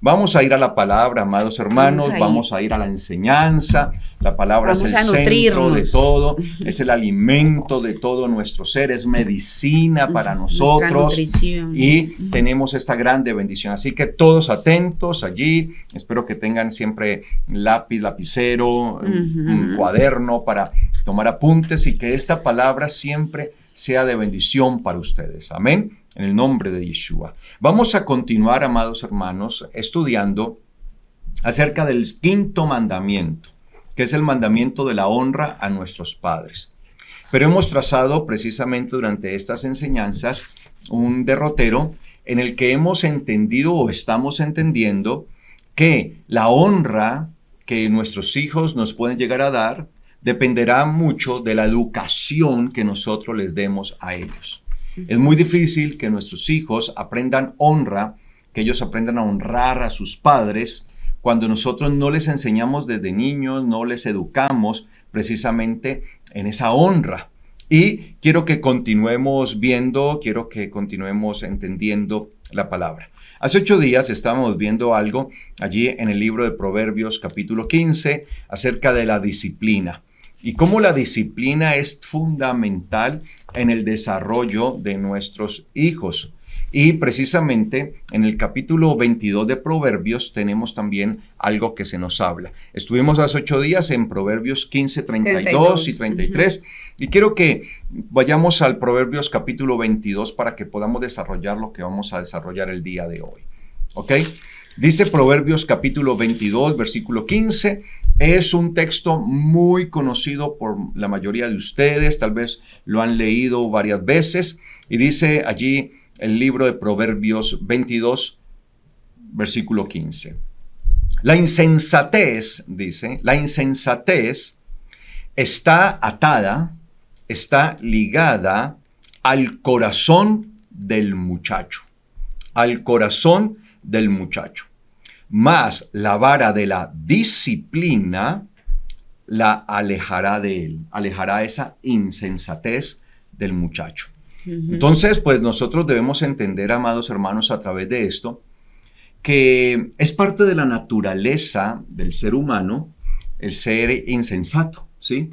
Vamos a ir a la palabra, amados hermanos, vamos a ir a la enseñanza. La palabra es el centro de todo, es el alimento de todo nuestro ser, es medicina para nosotros y tenemos esta grande bendición. Así que todos atentos allí, espero que tengan siempre lápiz, lapicero, un cuaderno para tomar apuntes y que esta palabra siempre sea de bendición para ustedes. Amén. En el nombre de Yeshua. Vamos a continuar, amados hermanos, estudiando acerca del quinto mandamiento, que es el mandamiento de la honra a nuestros padres. Pero hemos trazado precisamente durante estas enseñanzas un derrotero en el que hemos entendido o estamos entendiendo que la honra que nuestros hijos nos pueden llegar a dar dependerá mucho de la educación que nosotros les demos a ellos. Es muy difícil que nuestros hijos aprendan honra, que ellos aprendan a honrar a sus padres, cuando nosotros no les enseñamos desde niños, no les educamos precisamente en esa honra. Y quiero que continuemos viendo, quiero que continuemos entendiendo la palabra. Hace 8 días estábamos viendo algo allí en el libro de Proverbios capítulo 15 acerca de la disciplina. Y cómo la disciplina es fundamental en el desarrollo de nuestros hijos. Y precisamente en el capítulo 22 de Proverbios tenemos también algo que se nos habla. Estuvimos hace 8 días en Proverbios 15, 32 y 33. Y quiero que vayamos al Proverbios capítulo 22 para que podamos desarrollar lo que vamos a desarrollar el día de hoy. ¿Ok? Dice Proverbios capítulo 22, versículo 15. Es un texto muy conocido por la mayoría de ustedes, tal vez lo han leído varias veces, y dice allí el libro de Proverbios 22, versículo 15. La insensatez, dice, la insensatez está atada, está ligada al corazón del muchacho, al corazón del muchacho. Mas la vara de la disciplina la alejará de él, alejará esa insensatez del muchacho. Entonces, pues nosotros debemos entender, amados hermanos, a través de esto, que es parte de la naturaleza del ser humano el ser insensato, ¿sí?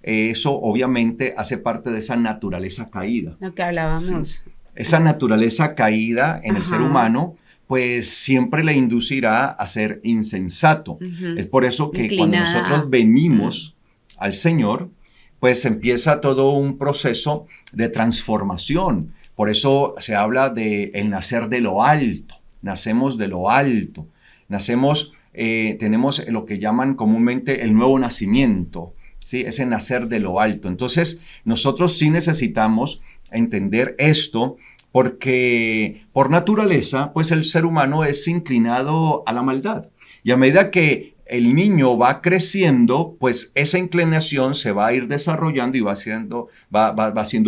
Eso obviamente hace parte de esa naturaleza caída. Lo que hablábamos. ¿Sí? Esa naturaleza caída en el ser humano pues siempre le inducirá a ser insensato. Es por eso que cuando nosotros venimos al Señor, pues empieza todo un proceso de transformación. Por eso se habla de el nacer de lo alto. Nacemos de lo alto. Nacemos, tenemos lo que llaman comúnmente el nuevo nacimiento, ¿sí? Ese nacer de lo alto. Entonces, nosotros sí necesitamos entender esto, porque por naturaleza, pues el ser humano es inclinado a la maldad. Y a medida que el niño va creciendo, pues esa inclinación se va a ir desarrollando y va siendo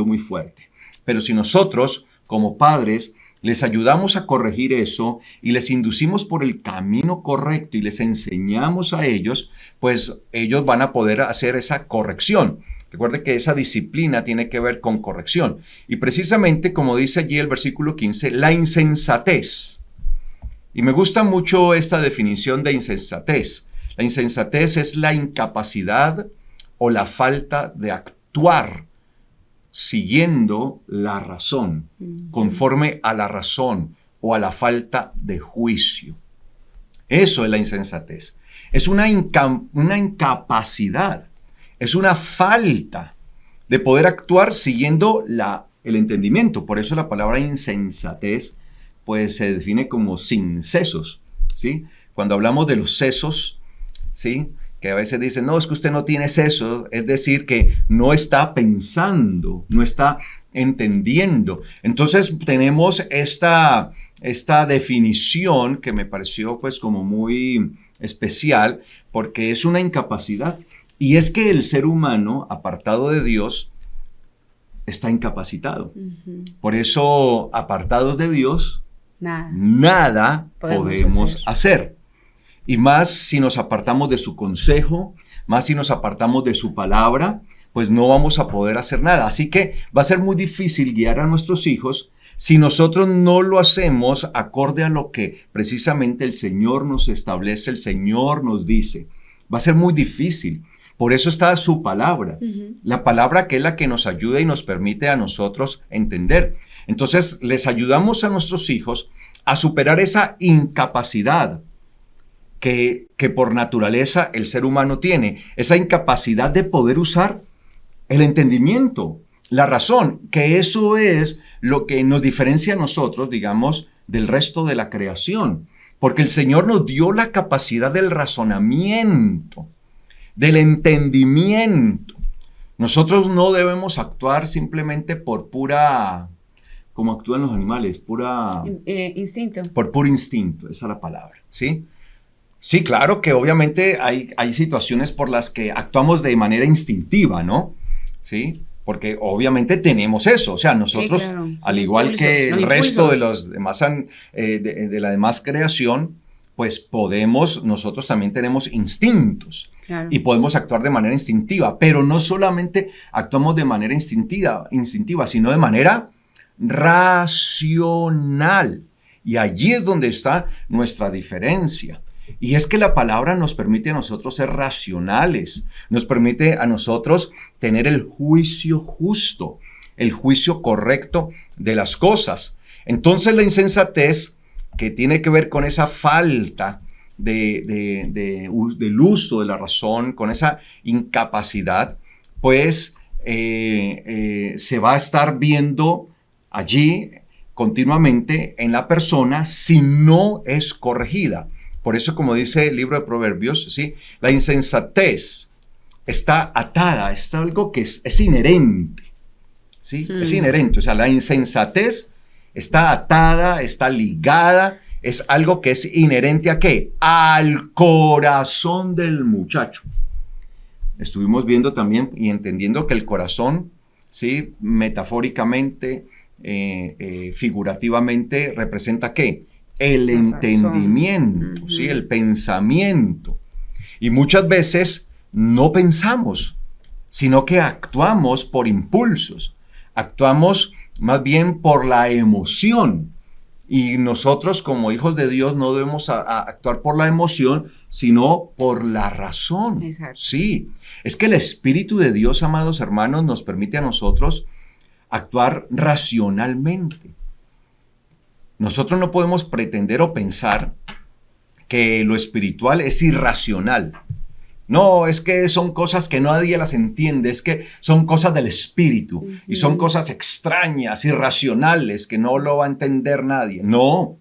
muy fuerte. Pero si nosotros, como padres, les ayudamos a corregir eso y les inducimos por el camino correcto y les enseñamos a ellos, pues ellos van a poder hacer esa corrección. Recuerde que esa disciplina tiene que ver con corrección. Y precisamente, como dice allí el versículo 15, la insensatez. Y me gusta mucho esta definición de insensatez. La insensatez es la incapacidad o la falta de actuar siguiendo la razón, conforme a la razón o a la falta de juicio. Eso es la insensatez. Es una incapacidad. Es una falta de poder actuar siguiendo el entendimiento. Por eso la palabra insensatez pues, se define como sin sesos, ¿sí? Cuando hablamos de los sesos, ¿sí? Que a veces dicen, no, es que usted no tiene sesos, es decir, que no está pensando, no está entendiendo. Entonces tenemos esta definición que me pareció pues como muy especial, porque es una incapacidad. Y es que el ser humano, apartado de Dios, está incapacitado. Por eso, apartados de Dios, nada podemos hacer. Y más si nos apartamos de su consejo, más si nos apartamos de su palabra, pues no vamos a poder hacer nada. Así que va a ser muy difícil guiar a nuestros hijos si nosotros no lo hacemos acorde a lo que precisamente el Señor nos establece, el Señor nos dice, va a ser muy difícil. Por eso está su palabra, la palabra que es la que nos ayuda y nos permite a nosotros entender. Entonces, les ayudamos a nuestros hijos a superar esa incapacidad que por naturaleza el ser humano tiene, esa incapacidad de poder usar el entendimiento, la razón, que eso es lo que nos diferencia a nosotros, digamos, del resto de la creación, porque el Señor nos dio la capacidad del razonamiento, del entendimiento. Nosotros no debemos actuar simplemente por pura, como actúan los animales, instinto. Por puro instinto, esa es la palabra, ¿sí? Sí, claro que obviamente hay situaciones por las que actuamos de manera instintiva, ¿no? Sí, porque obviamente tenemos eso, o sea, nosotros, sí, claro, al igual que el resto de los demás, de la demás creación, pues nosotros también tenemos instintos, claro, y podemos actuar de manera instintiva, pero no solamente actuamos de manera instintiva, sino de manera racional, y allí es donde está nuestra diferencia. Y es que la palabra nos permite a nosotros ser racionales, nos permite a nosotros tener el juicio justo, el juicio correcto de las cosas. Entonces la insensatez, que tiene que ver con esa falta del uso de la razón, con esa incapacidad, pues se va a estar viendo allí continuamente en la persona si no es corregida. Por eso, como dice el libro de Proverbios, ¿sí?, la insensatez está atada, es algo que es inherente, ¿sí? Es inherente, o sea, la insensatez está atada, está ligada, es algo que es inherente ¿a qué? Al corazón del muchacho. Estuvimos viendo también y entendiendo que el corazón, ¿sí?, metafóricamente, figurativamente, representa ¿qué? El entendimiento, ¿sí?, el pensamiento. Y muchas veces no pensamos, sino que actuamos por impulsos, actuamos más bien por la emoción. Y nosotros como hijos de Dios no debemos actuar por la emoción, sino por la razón. Exacto. Sí, es que el Espíritu de Dios, amados hermanos, nos permite a nosotros actuar racionalmente. Nosotros no podemos pretender o pensar que lo espiritual es irracional. No, es que son cosas que nadie las entiende, es que son cosas del espíritu y son cosas extrañas, irracionales, que no lo va a entender nadie. No,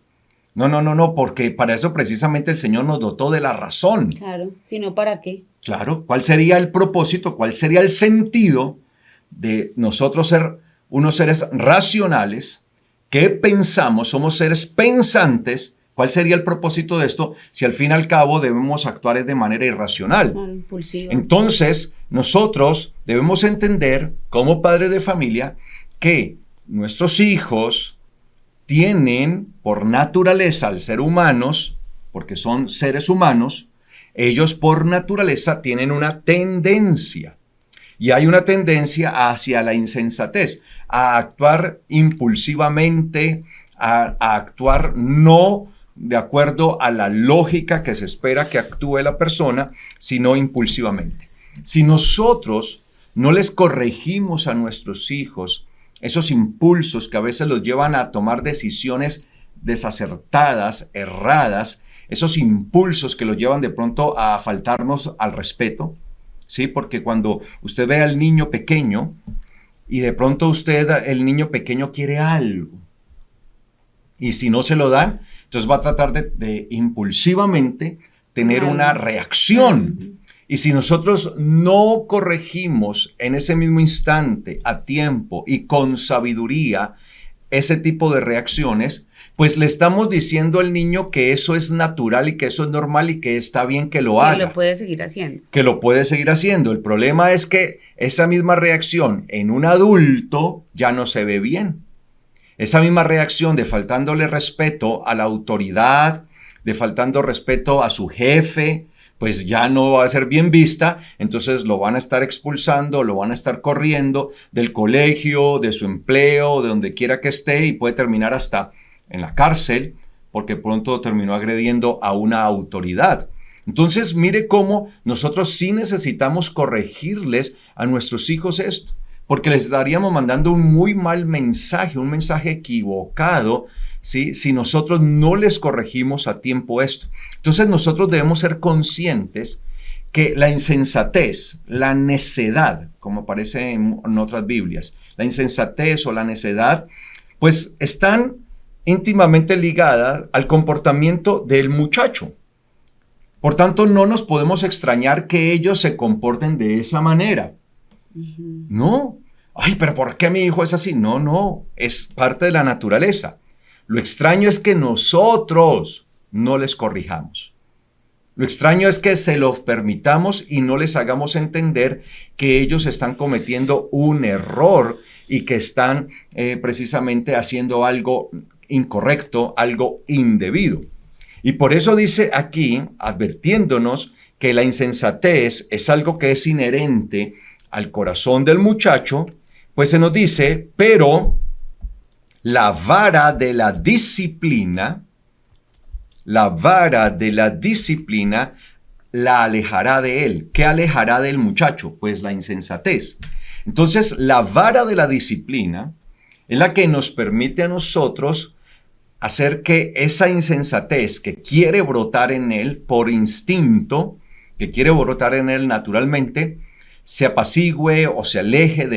porque para eso precisamente el Señor nos dotó de la razón. Claro, si no, ¿para qué? Claro, ¿cuál sería el propósito, cuál sería el sentido de nosotros ser unos seres racionales? ¿Qué pensamos? Somos seres pensantes. ¿Cuál sería el propósito de esto si al fin y al cabo debemos actuar de manera irracional? Impulsiva. Entonces, nosotros debemos entender como padres de familia que nuestros hijos tienen por naturaleza al ser humanos, porque son seres humanos, ellos por naturaleza tienen una tendencia. Y hay una tendencia hacia la insensatez, a actuar impulsivamente, a actuar no de acuerdo a la lógica que se espera que actúe la persona, sino impulsivamente. Si nosotros no les corregimos a nuestros hijos esos impulsos que a veces los llevan a tomar decisiones desacertadas, erradas, esos impulsos que los llevan de pronto a faltarnos al respeto, ¿sí? Porque cuando usted ve al niño pequeño y de pronto el niño pequeño quiere algo y si no se lo dan, entonces va a tratar de impulsivamente tener una reacción. Y si nosotros no corregimos en ese mismo instante, a tiempo y con sabiduría, ese tipo de reacciones, pues le estamos diciendo al niño que eso es natural y que eso es normal y que está bien que lo haga. Que lo puede seguir haciendo. Que lo puede seguir haciendo. El problema es que esa misma reacción en un adulto ya no se ve bien. Esa misma reacción de faltándole respeto a la autoridad, de faltando respeto a su jefe, pues ya no va a ser bien vista, entonces lo van a estar expulsando, lo van a estar corriendo del colegio, de su empleo, de donde quiera que esté, y puede terminar hasta en la cárcel, porque pronto terminó agrediendo a una autoridad. Entonces, mire cómo nosotros sí necesitamos corregirles a nuestros hijos esto, porque les estaríamos mandando un muy mal mensaje, un mensaje equivocado, ¿sí? Si nosotros no les corregimos a tiempo esto. Entonces, nosotros debemos ser conscientes que la insensatez, la necedad, como aparece en otras Biblias, la insensatez o la necedad, pues están íntimamente ligadas al comportamiento del muchacho. Por tanto, no nos podemos extrañar que ellos se comporten de esa manera. No. Ay, pero ¿por qué mi hijo es así? No, es parte de la naturaleza. Lo extraño es que nosotros no les corrijamos. Lo extraño es que se los permitamos y no les hagamos entender que ellos están cometiendo un error y que están precisamente haciendo algo incorrecto, algo indebido. Y por eso dice aquí, advirtiéndonos que la insensatez es algo que es inherente al corazón del muchacho, pues se nos dice, pero la vara de la disciplina la alejará de él. ¿Qué alejará del muchacho? Pues la insensatez. Entonces, la vara de la disciplina es la que nos permite a nosotros hacer que esa insensatez que quiere brotar en él por instinto, que quiere brotar en él naturalmente, se apacigüe o se aleje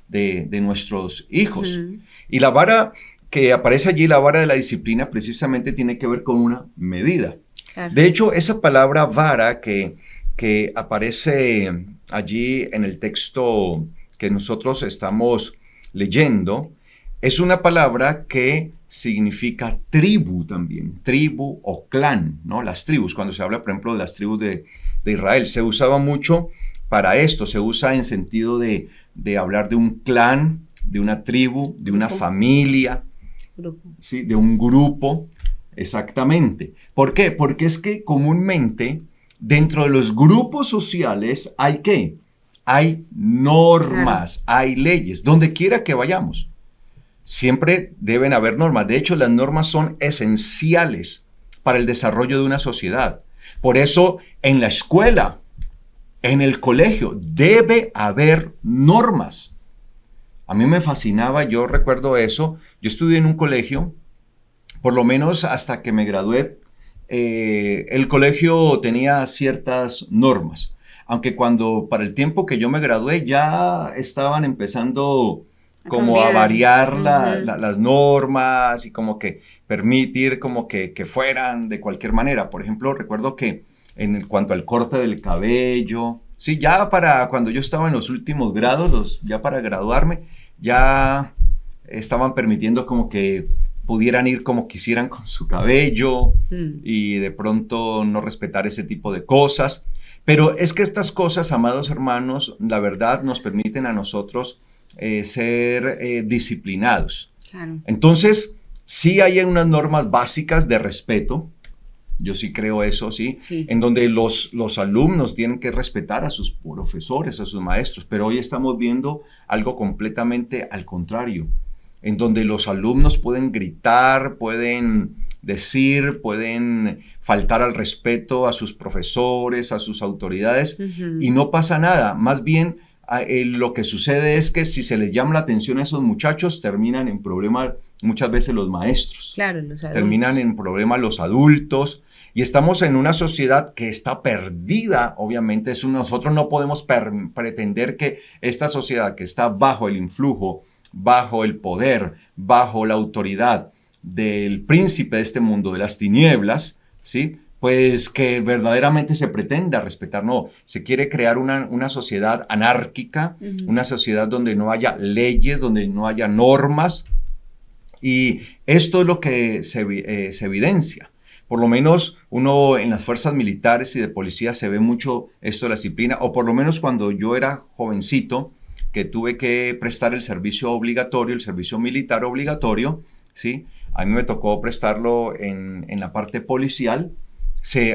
de nuestros hijos. Y la vara que aparece allí, la vara de la disciplina, precisamente tiene que ver con una medida. Claro. De hecho, esa palabra vara que aparece allí en el texto que nosotros estamos leyendo, es una palabra que significa tribu también, tribu o clan, ¿no? Las tribus, cuando se habla, por ejemplo, de las tribus de Israel, se usaba mucho para esto, se usa en sentido de hablar de un clan, de una tribu, de una familia, ¿sí? De un grupo, exactamente. ¿Por qué? Porque es que comúnmente dentro de los grupos sociales hay ¿qué? Hay normas, hay leyes, donde quiera que vayamos. Siempre deben haber normas. De hecho, las normas son esenciales para el desarrollo de una sociedad. Por eso, en la escuela, en el colegio, debe haber normas. A mí me fascinaba, yo recuerdo eso. Yo estudié en un colegio, por lo menos hasta que me gradué, el colegio tenía ciertas normas. Aunque para el tiempo que yo me gradué ya estaban empezando como a variar las normas y como que permitir como que fueran de cualquier manera. Por ejemplo, recuerdo que en cuanto al corte del cabello, sí, ya para cuando yo estaba en los últimos grados, ya para graduarme, ya estaban permitiendo como que pudieran ir como quisieran con su cabello y de pronto no respetar ese tipo de cosas. Pero es que estas cosas, amados hermanos, la verdad nos permiten a nosotros ser disciplinados. Claro. Entonces, sí hay unas normas básicas de respeto, yo sí creo eso, sí. En donde los alumnos tienen que respetar a sus profesores, a sus maestros, pero hoy estamos viendo algo completamente al contrario, en donde los alumnos pueden gritar, pueden decir, pueden faltar al respeto a sus profesores, a sus autoridades, y no pasa nada. Más bien, lo que sucede es que si se les llama la atención a esos muchachos, terminan en problemas muchas veces los maestros. Claro, los adultos. Terminan en problemas los adultos. Y estamos en una sociedad que está perdida, obviamente. Nosotros no podemos pretender que esta sociedad que está bajo el influjo, bajo el poder, bajo la autoridad del príncipe de este mundo, de las tinieblas, ¿sí? Pues que verdaderamente se pretenda respetar. No, se quiere crear una sociedad anárquica, una sociedad donde no haya leyes, donde no haya normas. Y esto es lo que se evidencia. Por lo menos uno en las fuerzas militares y de policía se ve mucho esto de la disciplina, o por lo menos cuando yo era jovencito, que tuve que prestar el servicio obligatorio, el servicio militar obligatorio, ¿sí? A mí me tocó prestarlo en la parte policial.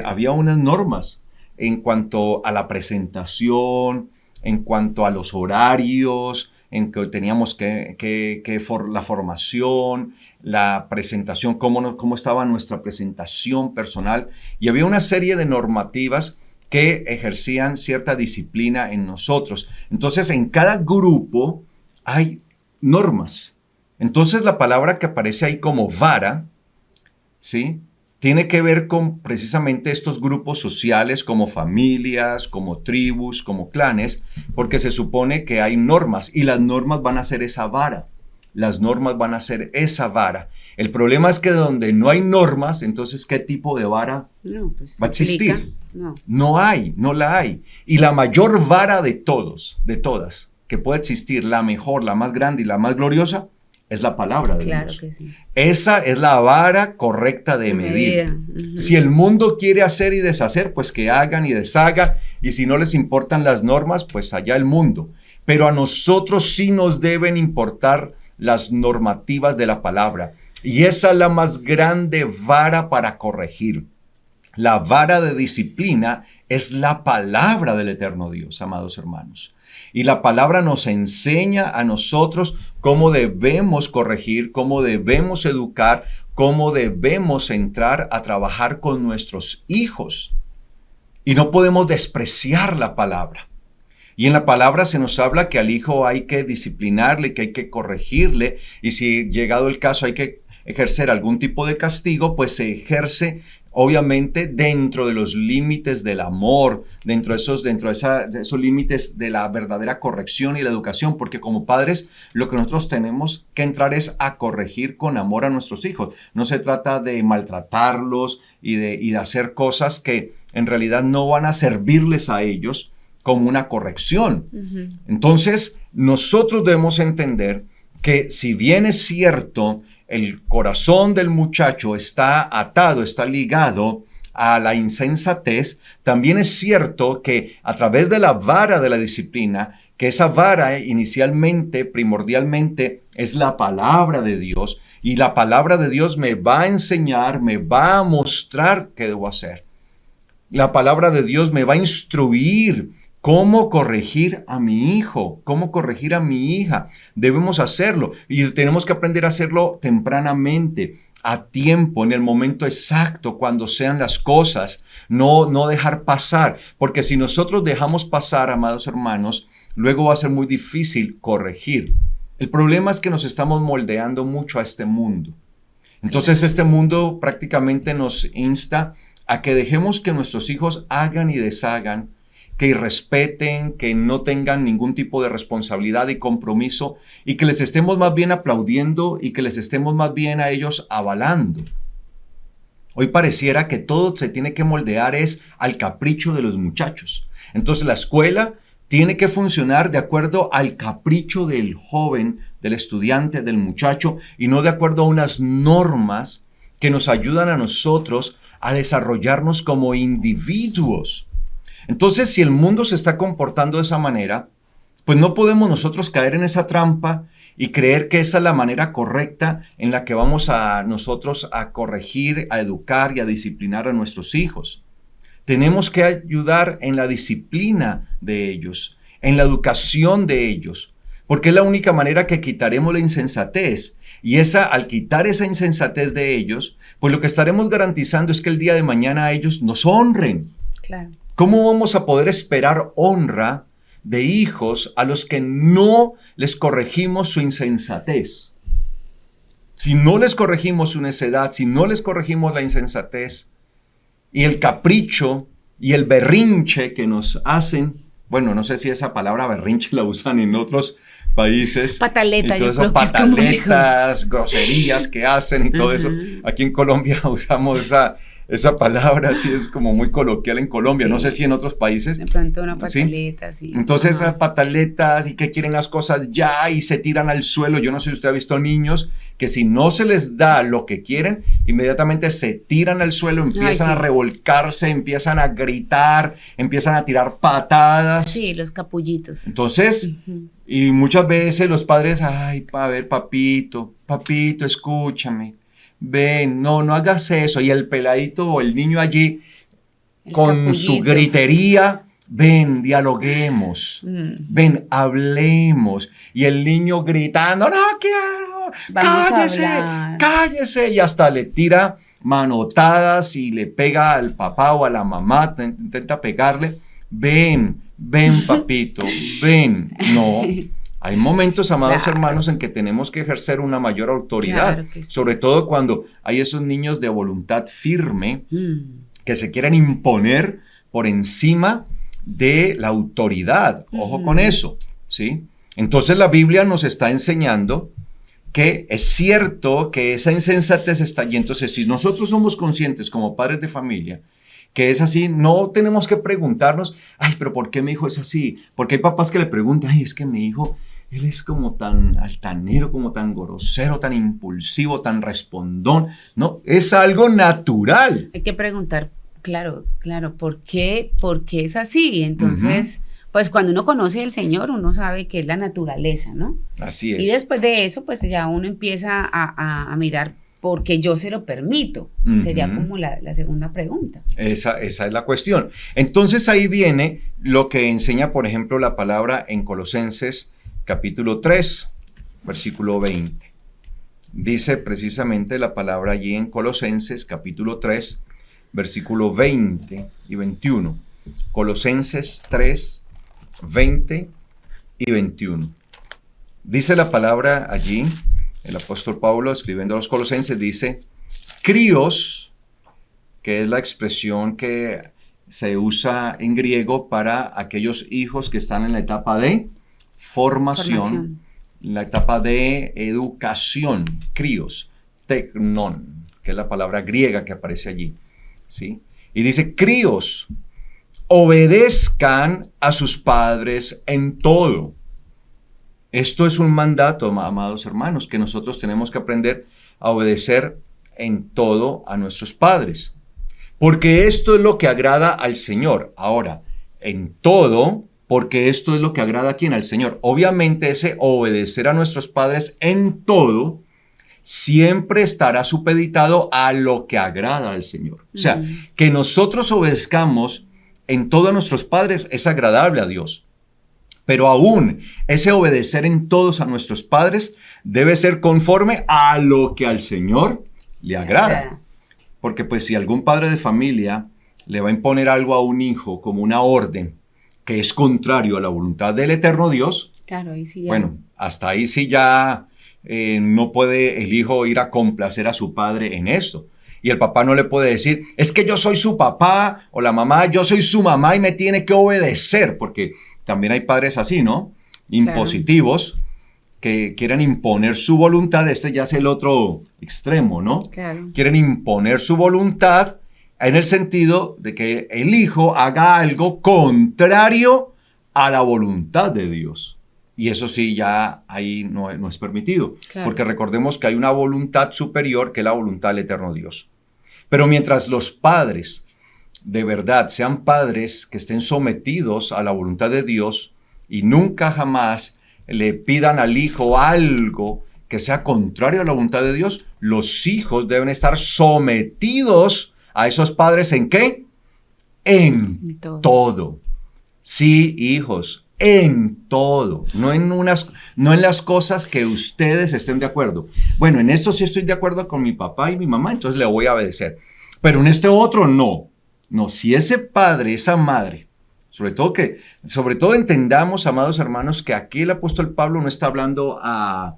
Había unas normas en cuanto a la presentación, en cuanto a los horarios, en que teníamos la formación, la presentación, cómo estaba nuestra presentación personal. Y había una serie de normativas que ejercían cierta disciplina en nosotros. Entonces, en cada grupo hay normas. Entonces, la palabra que aparece ahí como vara, ¿sí?, tiene que ver con precisamente estos grupos sociales como familias, como tribus, como clanes, porque se supone que hay normas y las normas van a ser esa vara. Las normas van a ser esa vara. El problema es que donde no hay normas, entonces, ¿qué tipo de vara va a existir? No hay, no la hay. Y la mayor vara de todas, que puede existir, la mejor, la más grande y la más gloriosa, es la palabra de Dios. Que sí. Esa es la vara correcta de medir. Si el mundo quiere hacer y deshacer, pues que hagan y deshagan. Y si no les importan las normas, pues allá el mundo. Pero a nosotros sí nos deben importar las normativas de la palabra. Y esa es la más grande vara para corregir. La vara de disciplina es la palabra del eterno Dios, amados hermanos. Y la palabra nos enseña a nosotros cómo debemos corregir, cómo debemos educar, cómo debemos entrar a trabajar con nuestros hijos. Y no podemos despreciar la palabra. Y en la palabra se nos habla que al hijo hay que disciplinarle, que hay que corregirle. Y si llegado el caso hay que ejercer algún tipo de castigo, pues se ejerce obviamente dentro de los límites del amor, dentro de esos límites de la verdadera corrección y la educación, porque como padres lo que nosotros tenemos que entrar es a corregir con amor a nuestros hijos. No se trata de maltratarlos y de hacer cosas que en realidad no van a servirles a ellos como una corrección. Entonces, nosotros debemos entender que si bien es cierto, el corazón del muchacho está atado, está ligado a la insensatez, también es cierto que a través de la vara de la disciplina, que esa vara inicialmente, primordialmente, es la palabra de Dios, y la palabra de Dios me va a enseñar, me va a mostrar qué debo hacer. La palabra de Dios me va a instruir cómo corregir a mi hijo, cómo corregir a mi hija. Debemos hacerlo y tenemos que aprender a hacerlo tempranamente, a tiempo, en el momento exacto, cuando sean las cosas. No dejar pasar, porque si nosotros dejamos pasar, amados hermanos, luego va a ser muy difícil corregir. El problema es que nos estamos moldeando mucho a este mundo. Entonces este mundo prácticamente nos insta a que dejemos que nuestros hijos hagan y deshagan, que irrespeten, que no tengan ningún tipo de responsabilidad y compromiso, y que les estemos más bien aplaudiendo y que les estemos más bien a ellos avalando. Hoy pareciera que todo se tiene que moldear es al capricho de los muchachos. Entonces la escuela tiene que funcionar de acuerdo al capricho del joven, del estudiante, del muchacho, y no de acuerdo a unas normas que nos ayudan a nosotros a desarrollarnos como individuos. Entonces, si el mundo se está comportando de esa manera, pues no podemos nosotros caer en esa trampa y creer que esa es la manera correcta en la que vamos a nosotros a corregir, a educar y a disciplinar a nuestros hijos. Tenemos que ayudar en la disciplina de ellos, en la educación de ellos, porque es la única manera que quitaremos la insensatez. Y al quitar esa insensatez de ellos, pues lo que estaremos garantizando es que el día de mañana ellos nos honren. Claro. ¿Cómo vamos a poder esperar honra de hijos a los que no les corregimos su insensatez? Si no les corregimos su necedad, si no les corregimos la insensatez y el capricho y el berrinche que nos hacen, bueno, no sé si esa palabra berrinche la usan en otros países. Pataleta, yo creo pataletas, groserías que hacen y todo eso. Aquí en Colombia usamos esa palabra así es como muy coloquial en Colombia, sí. No sé si en otros países. De pronto una pataleta, sí. Entonces esas pataletas y que quieren las cosas ya y se tiran al suelo. Yo no sé si usted ha visto niños que si no se les da lo que quieren, inmediatamente se tiran al suelo, empiezan a revolcarse, empiezan a gritar, empiezan a tirar patadas. Sí, los capullitos. Entonces, y muchas veces los padres, a ver, papito, escúchame. Ven, no hagas eso. Y el peladito o el niño allí con su gritería, ven, dialoguemos, ven, hablemos. Y el niño gritando, no quiero, cállese. Y hasta le tira manotadas y le pega al papá o a la mamá, intenta pegarle. Ven, papito, ven. No, hay momentos, amados hermanos, en que tenemos que ejercer una mayor autoridad, sobre todo cuando hay esos niños de voluntad firme que se quieren imponer por encima de la autoridad. Ojo con eso, ¿sí? Entonces la Biblia nos está enseñando que es cierto que esa insensatez está allí. Entonces, si nosotros somos conscientes como padres de familia que es así, no tenemos que preguntarnos, ay, pero ¿por qué mi hijo es así? Porque hay papás que le preguntan, ay, es que mi hijo, él es como tan altanero, como tan grosero, tan impulsivo, tan respondón. No, es algo natural. Hay que preguntar, claro, ¿por qué es así? Entonces, pues cuando uno conoce al Señor, uno sabe que es la naturaleza, ¿no? Así es. Y después de eso, pues ya uno empieza a mirar porque yo se lo permito. Sería como la segunda pregunta. Esa es la cuestión. Entonces ahí viene lo que enseña, por ejemplo, la palabra en Colosenses capítulo 3, versículo 20. Dice precisamente la palabra allí en Colosenses capítulo 3, versículo 20 y 21. Colosenses 3, 20 y 21. Dice la palabra allí, el apóstol Pablo escribiendo a los colosenses dice, críos, que es la expresión que se usa en griego para aquellos hijos que están en la etapa de formación. La etapa de educación, críos, teknon, que es la palabra griega que aparece allí, ¿sí? Y dice, críos, obedezcan a sus padres en todo. Esto es un mandato, amados hermanos, que nosotros tenemos que aprender a obedecer en todo a nuestros padres, porque esto es lo que agrada al Señor. Ahora, en todo, porque esto es lo que agrada a quién, al Señor. Obviamente ese obedecer a nuestros padres en todo siempre estará supeditado a lo que agrada al Señor. O sea, que nosotros obedezcamos en todo a nuestros padres es agradable a Dios. Pero aún ese obedecer en todos a nuestros padres debe ser conforme a lo que al Señor le agrada. Porque pues si algún padre de familia le va a imponer algo a un hijo como una orden que es contrario a la voluntad del eterno Dios, claro, ahí sí ya. Bueno, hasta ahí sí ya no puede el hijo ir a complacer a su padre en esto. Y el papá no le puede decir, es que yo soy su papá, o la mamá, yo soy su mamá y me tiene que obedecer, porque también hay padres así, ¿no? Impositivos, claro, que quieren imponer su voluntad. Este ya es el otro extremo, ¿no? Claro. Quieren imponer su voluntad en el sentido de que el hijo haga algo contrario a la voluntad de Dios. Y eso sí, ya ahí no es permitido. Claro. Porque recordemos que hay una voluntad superior que es la voluntad del eterno Dios. Pero mientras los padres de verdad sean padres que estén sometidos a la voluntad de Dios y nunca jamás le pidan al hijo algo que sea contrario a la voluntad de Dios, los hijos deben estar sometidos a esos padres ¿en qué? En todo. Sí, hijos, en todo, no en las cosas que ustedes estén de acuerdo. Bueno, en esto sí estoy de acuerdo con mi papá y mi mamá, entonces le voy a obedecer. Pero en este otro no. No, si ese padre, esa madre, sobre todo entendamos, amados hermanos, que aquí el apóstol Pablo no está hablando a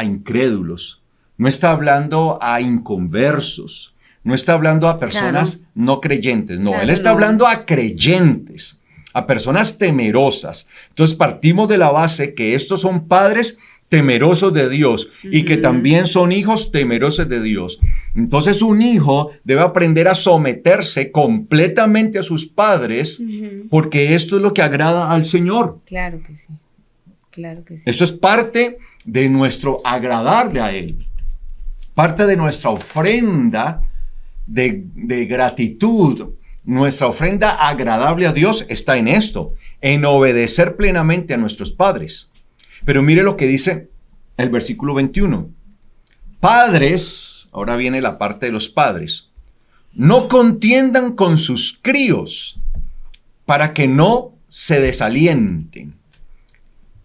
incrédulos, no está hablando a inconversos, no está hablando a personas no creyentes, no, él está hablando a creyentes, a personas temerosas. Entonces partimos de la base que estos son padres temerosos de Dios y que también son hijos temerosos de Dios. Entonces un hijo debe aprender a someterse completamente a sus padres porque esto es lo que agrada al Señor. Claro que sí, claro que sí. Eso es parte de nuestro agradarle a Él, parte de nuestra ofrenda de gratitud. Nuestra ofrenda agradable a Dios está en esto, en obedecer plenamente a nuestros padres. Pero mire lo que dice el versículo 21. Padres, ahora viene la parte de los padres, no contiendan con sus críos para que no se desalienten.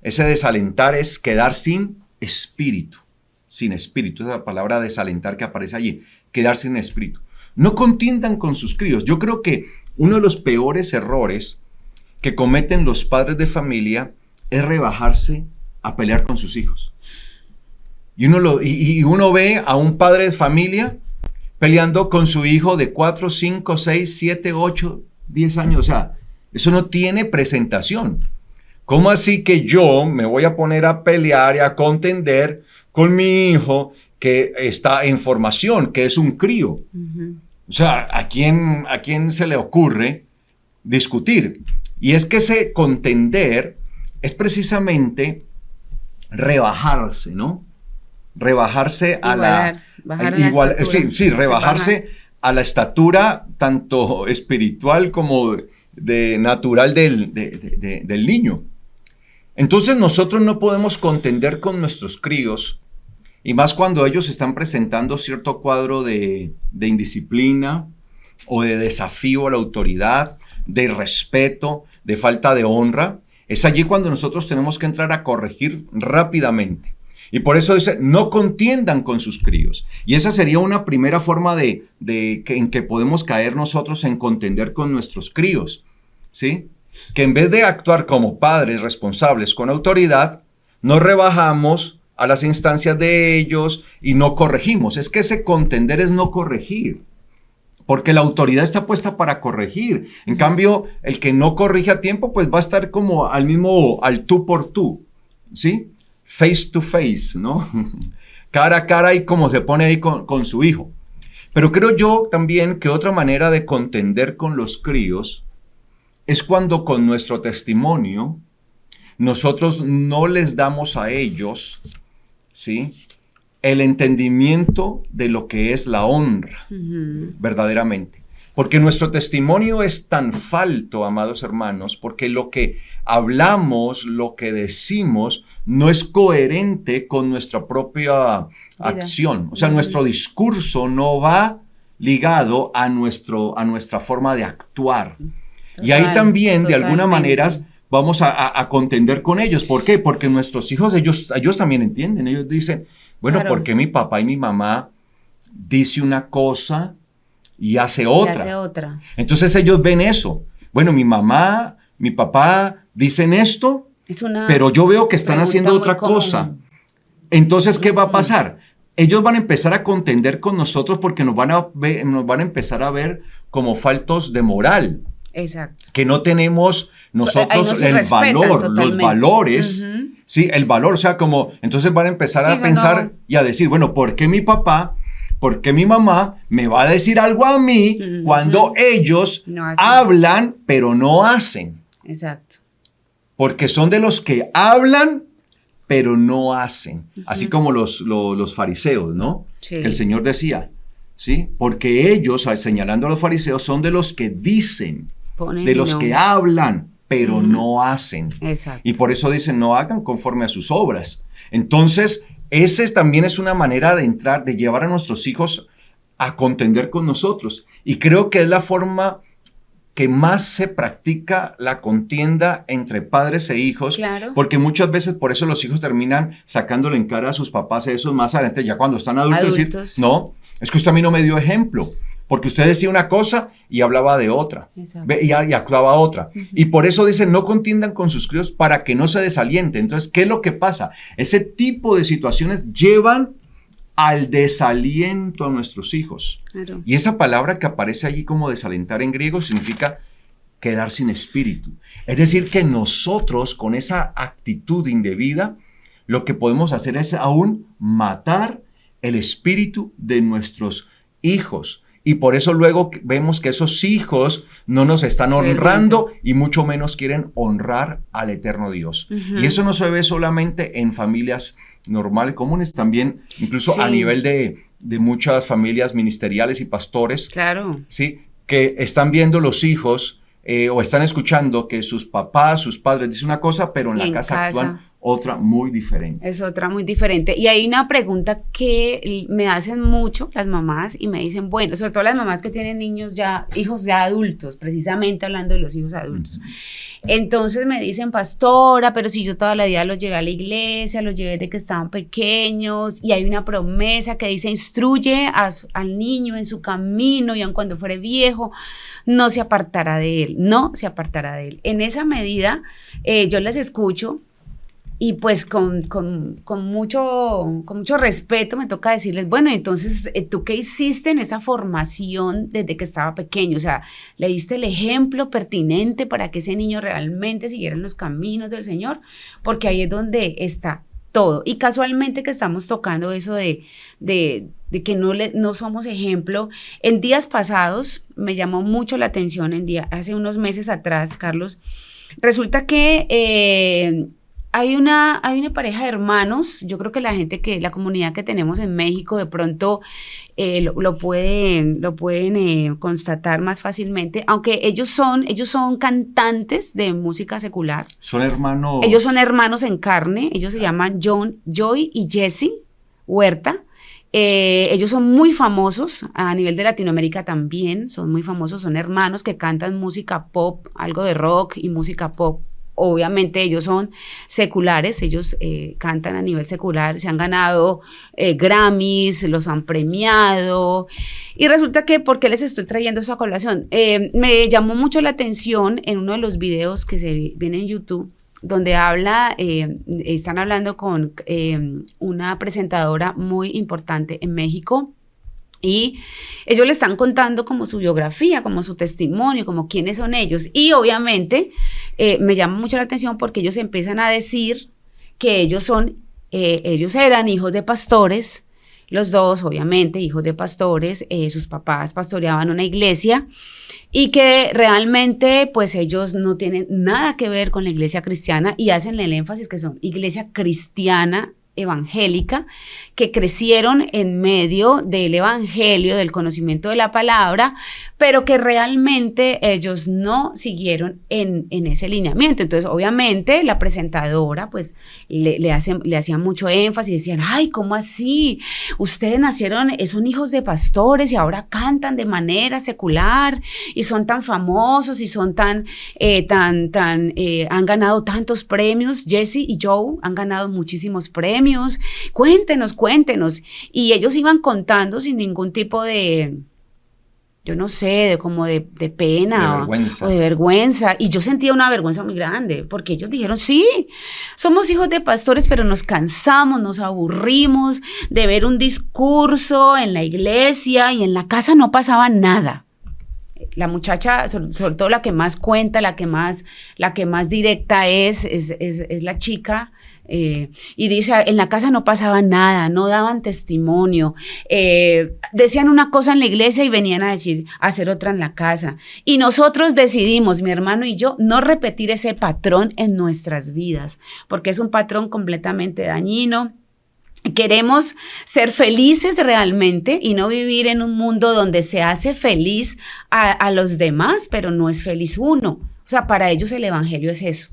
Ese desalentar es quedar sin espíritu. Sin espíritu, esa palabra desalentar que aparece allí, quedar sin espíritu. No contiendan con sus críos. Yo creo que uno de los peores errores que cometen los padres de familia es rebajarse a pelear con sus hijos. Y uno ve a un padre de familia peleando con su hijo de 4, 5, 6, 7, 8, 10 años. O sea, eso no tiene presentación. ¿Cómo así que yo me voy a poner a pelear y a contender con mi hijo que está en formación, que es un crío? Uh-huh. O sea, ¿a quién se le ocurre discutir? Y es que ese contender es precisamente rebajarse, ¿no? Rebajarse a rebajarse a la estatura tanto espiritual como de natural del niño. Entonces nosotros no podemos contender con nuestros críos, y más cuando ellos están presentando cierto cuadro de indisciplina o de desafío a la autoridad, de irrespeto, de falta de honra. Es allí cuando nosotros tenemos que entrar a corregir rápidamente. Y por eso dice, no contiendan con sus críos. Y esa sería una primera forma en que podemos caer nosotros en contender con nuestros críos, ¿sí? Que en vez de actuar como padres responsables con autoridad, nos rebajamos a las instancias de ellos y no corregimos. Es que ese contender es no corregir, porque la autoridad está puesta para corregir. En cambio, el que no corrige a tiempo, pues va a estar como al tú por tú, ¿sí? Face to face, ¿no? Cara a cara, y como se pone ahí con su hijo. Pero creo yo también que otra manera de contender con los críos es cuando con nuestro testimonio nosotros no les damos a ellos, ¿sí?, el entendimiento de lo que es la honra, verdaderamente. Porque nuestro testimonio es tan falto, amados hermanos, porque lo que hablamos, lo que decimos, no es coherente con nuestra propia acción. O sea, nuestro discurso no va ligado a nuestra forma de actuar. Y ahí también, de alguna manera, vamos a contender con ellos. ¿Por qué? Porque nuestros hijos, ellos también entienden. Ellos dicen, bueno, claro, ¿por qué mi papá y mi mamá dice una cosa y hace otra? Entonces ellos ven eso. Bueno, mi mamá, mi papá dicen esto, pero yo veo que están haciendo otra cosa. Entonces, ¿qué va a pasar? Ellos van a empezar a contender con nosotros porque nos van a empezar a ver como faltos de moral. Exacto. Que no tenemos nosotros el valor, totalmente, los valores, ¿sí? El valor, o sea, como, entonces van a empezar a pensar y a decir, bueno, ¿por qué mi papá, por qué mi mamá me va a decir algo a mí cuando ellos hablan, pero no hacen? Exacto. Porque son de los que hablan, pero no hacen. Así como los fariseos, ¿no? Sí. Que el Señor decía, ¿sí? Porque ellos, señalando a los fariseos, son de los que dicen, de los que hablan, pero no hacen. Exacto. Y por eso dicen, no hagan conforme a sus obras. Entonces, ese también es una manera de entrar, de llevar a nuestros hijos a contender con nosotros. Y creo que es la forma que más se practica la contienda entre padres e hijos, claro, porque muchas veces por eso los hijos terminan sacándole en cara a sus papás eso más adelante, ya cuando están adultos. Decir, no, es que usted a mí no me dio ejemplo, porque usted decía una cosa y hablaba de otra, y actuaba otra. Y por eso dicen, no contiendan con sus críos para que no se desalienten. Entonces, ¿qué es lo que pasa? Ese tipo de situaciones llevan al desaliento a nuestros hijos. Claro. Y esa palabra que aparece allí como desalentar en griego significa quedar sin espíritu. Es decir, que nosotros con esa actitud indebida, lo que podemos hacer es aún matar el espíritu de nuestros hijos. Y por eso luego vemos que esos hijos no nos están honrando y mucho menos quieren honrar al eterno Dios. Y eso no se ve solamente en familias normales, comunes, también incluso a nivel de muchas familias ministeriales y pastores. Claro. ¿Sí? Que están viendo los hijos o están escuchando que sus papás, sus padres dicen una cosa, pero en la casa actúan otra muy diferente. Es otra muy diferente. Y hay una pregunta que me hacen mucho las mamás y me dicen, bueno, sobre todo las mamás que tienen niños ya, hijos ya adultos, precisamente hablando de los hijos adultos. Entonces me dicen, pastora, pero si yo toda la vida los llevé a la iglesia, los llevé desde que estaban pequeños, y hay una promesa que dice, instruye al niño en su camino y aun cuando fuere viejo, no se apartará de él, no se apartará de él. En esa medida, yo les escucho. Y pues con mucho respeto me toca decirles, bueno, entonces, ¿tú qué hiciste en esa formación desde que estaba pequeño? O sea, ¿le diste el ejemplo pertinente para que ese niño realmente siguiera en los caminos del Señor? Porque ahí es donde está todo. Y casualmente que estamos tocando eso de que no somos ejemplo. En días pasados me llamó mucho la atención, hace unos meses atrás, Carlos, resulta que... Hay una pareja de hermanos, yo creo que la comunidad que tenemos en México de pronto lo pueden constatar más fácilmente, aunque ellos son cantantes de música secular. ¿Son hermanos? Ellos son hermanos en carne, ellos se llaman Joy y Jesse Huerta. Ellos son muy famosos a nivel de Latinoamérica también, son muy famosos, son hermanos que cantan música pop, algo de rock y música pop. Obviamente ellos son seculares, ellos cantan a nivel secular, se han ganado Grammys, los han premiado. Y resulta que, ¿por qué les estoy trayendo eso a colación? Me llamó mucho la atención en uno de los videos que se viene en YouTube, donde están hablando con una presentadora muy importante en México. Y ellos le están contando como su biografía, como su testimonio, como quiénes son ellos. Y obviamente me llama mucho la atención porque ellos empiezan a decir que ellos eran hijos de pastores, los dos obviamente hijos de pastores, sus papás pastoreaban una iglesia y que realmente pues ellos no tienen nada que ver con la iglesia cristiana y hacen el énfasis que son iglesia cristiana evangélica, que crecieron en medio del evangelio, del conocimiento de la palabra, pero que realmente ellos no siguieron en ese lineamiento. Entonces, obviamente, la presentadora, pues, le hacía mucho énfasis, decían, ay, ¿cómo así? Ustedes son hijos de pastores y ahora cantan de manera secular y son tan famosos y son han ganado tantos premios. Jesse y Joe han ganado muchísimos premios. Cuéntenos. Y ellos iban contando sin ningún tipo de, yo no sé, de pena o de vergüenza. Y yo sentía una vergüenza muy grande, porque ellos dijeron, sí, somos hijos de pastores, pero nos cansamos, nos aburrimos de ver un discurso en la iglesia y en la casa no pasaba nada. La muchacha, sobre todo la que más cuenta, la que más directa es la chica. Y dice, en la casa no pasaba nada, no daban testimonio, decían una cosa en la iglesia y venían a hacer otra en la casa. Y nosotros decidimos, mi hermano y yo, no repetir ese patrón en nuestras vidas, porque es un patrón completamente dañino. Queremos ser felices realmente y no vivir en un mundo donde se hace feliz a los demás, pero no es feliz uno. O sea, para ellos el evangelio es eso,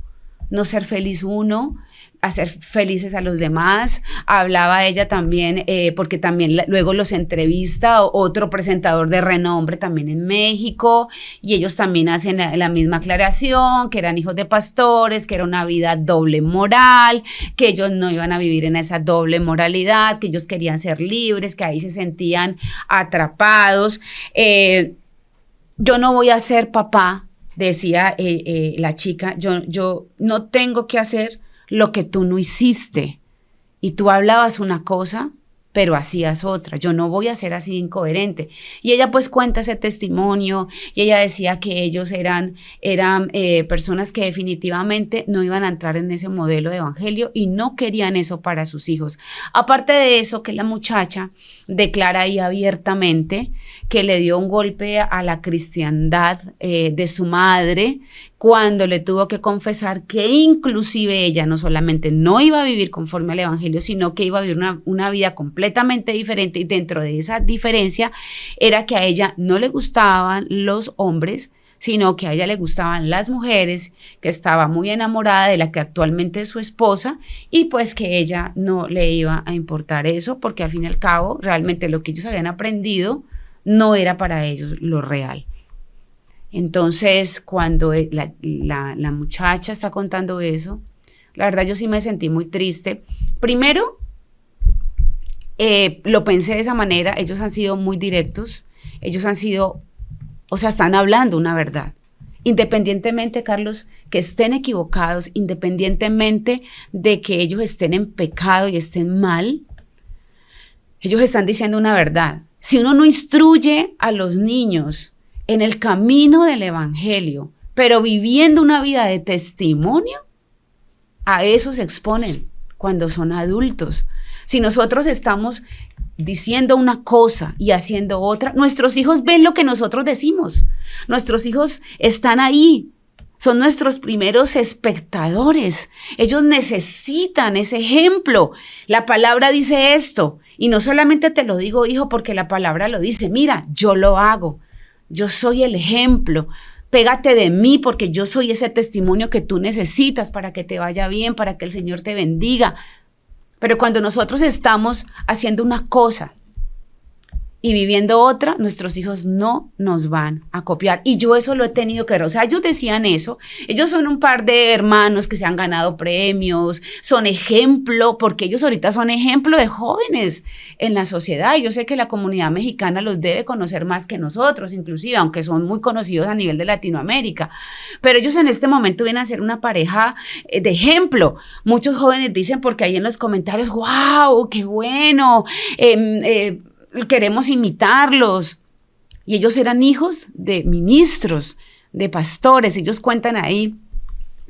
no ser feliz uno, hacer felices a los demás. Hablaba ella también, porque también luego los entrevista otro presentador de renombre también en México, y ellos también hacen la misma aclaración, que eran hijos de pastores, que era una vida doble moral, que ellos no iban a vivir en esa doble moralidad, que ellos querían ser libres, que ahí se sentían atrapados. Yo no voy a ser papá, decía la chica, yo no tengo que hacer lo que tú no hiciste, y tú hablabas una cosa, pero hacías otra. Yo no voy a ser así incoherente. Y ella pues cuenta ese testimonio, y ella decía que ellos eran personas que definitivamente no iban a entrar en ese modelo de evangelio y no querían eso para sus hijos. Aparte de eso, que la muchacha declara ahí abiertamente que le dio un golpe a la cristiandad de su madre, cuando le tuvo que confesar que inclusive ella no solamente no iba a vivir conforme al evangelio, sino que iba a vivir una vida completamente diferente, y dentro de esa diferencia era que a ella no le gustaban los hombres, sino que a ella le gustaban las mujeres, que estaba muy enamorada de la que actualmente es su esposa, y pues que ella no le iba a importar eso, porque al fin y al cabo, realmente lo que ellos habían aprendido no era para ellos lo real. Entonces, cuando la muchacha está contando eso, la verdad yo sí me sentí muy triste. Primero, lo pensé de esa manera, ellos han sido muy directos, ellos han sido, o sea, están hablando una verdad. Independientemente, Carlos, que estén equivocados, independientemente de que ellos estén en pecado y estén mal, ellos están diciendo una verdad. Si uno no instruye a los niños en el camino del evangelio, pero viviendo una vida de testimonio, a eso se exponen cuando son adultos. Si nosotros estamos diciendo una cosa y haciendo otra, nuestros hijos ven lo que nosotros decimos. Nuestros hijos están ahí, son nuestros primeros espectadores. Ellos necesitan ese ejemplo. La palabra dice esto, y no solamente te lo digo, hijo, porque la palabra lo dice. Mira, yo lo hago. Yo soy el ejemplo. Pégate de mí porque yo soy ese testimonio que tú necesitas para que te vaya bien, para que el Señor te bendiga. Pero cuando nosotros estamos haciendo una cosa y viviendo otra, nuestros hijos no nos van a copiar. Y yo eso lo he tenido que ver. O sea, ellos decían eso. Ellos son un par de hermanos que se han ganado premios, son ejemplo, porque ellos ahorita son ejemplo de jóvenes en la sociedad. Y yo sé que la comunidad mexicana los debe conocer más que nosotros, inclusive, aunque son muy conocidos a nivel de Latinoamérica. Pero ellos en este momento vienen a ser una pareja de ejemplo. Muchos jóvenes dicen, porque ahí en los comentarios, ¡wow! ¡Qué bueno! Queremos imitarlos. Y ellos eran hijos de ministros, de pastores. Ellos cuentan ahí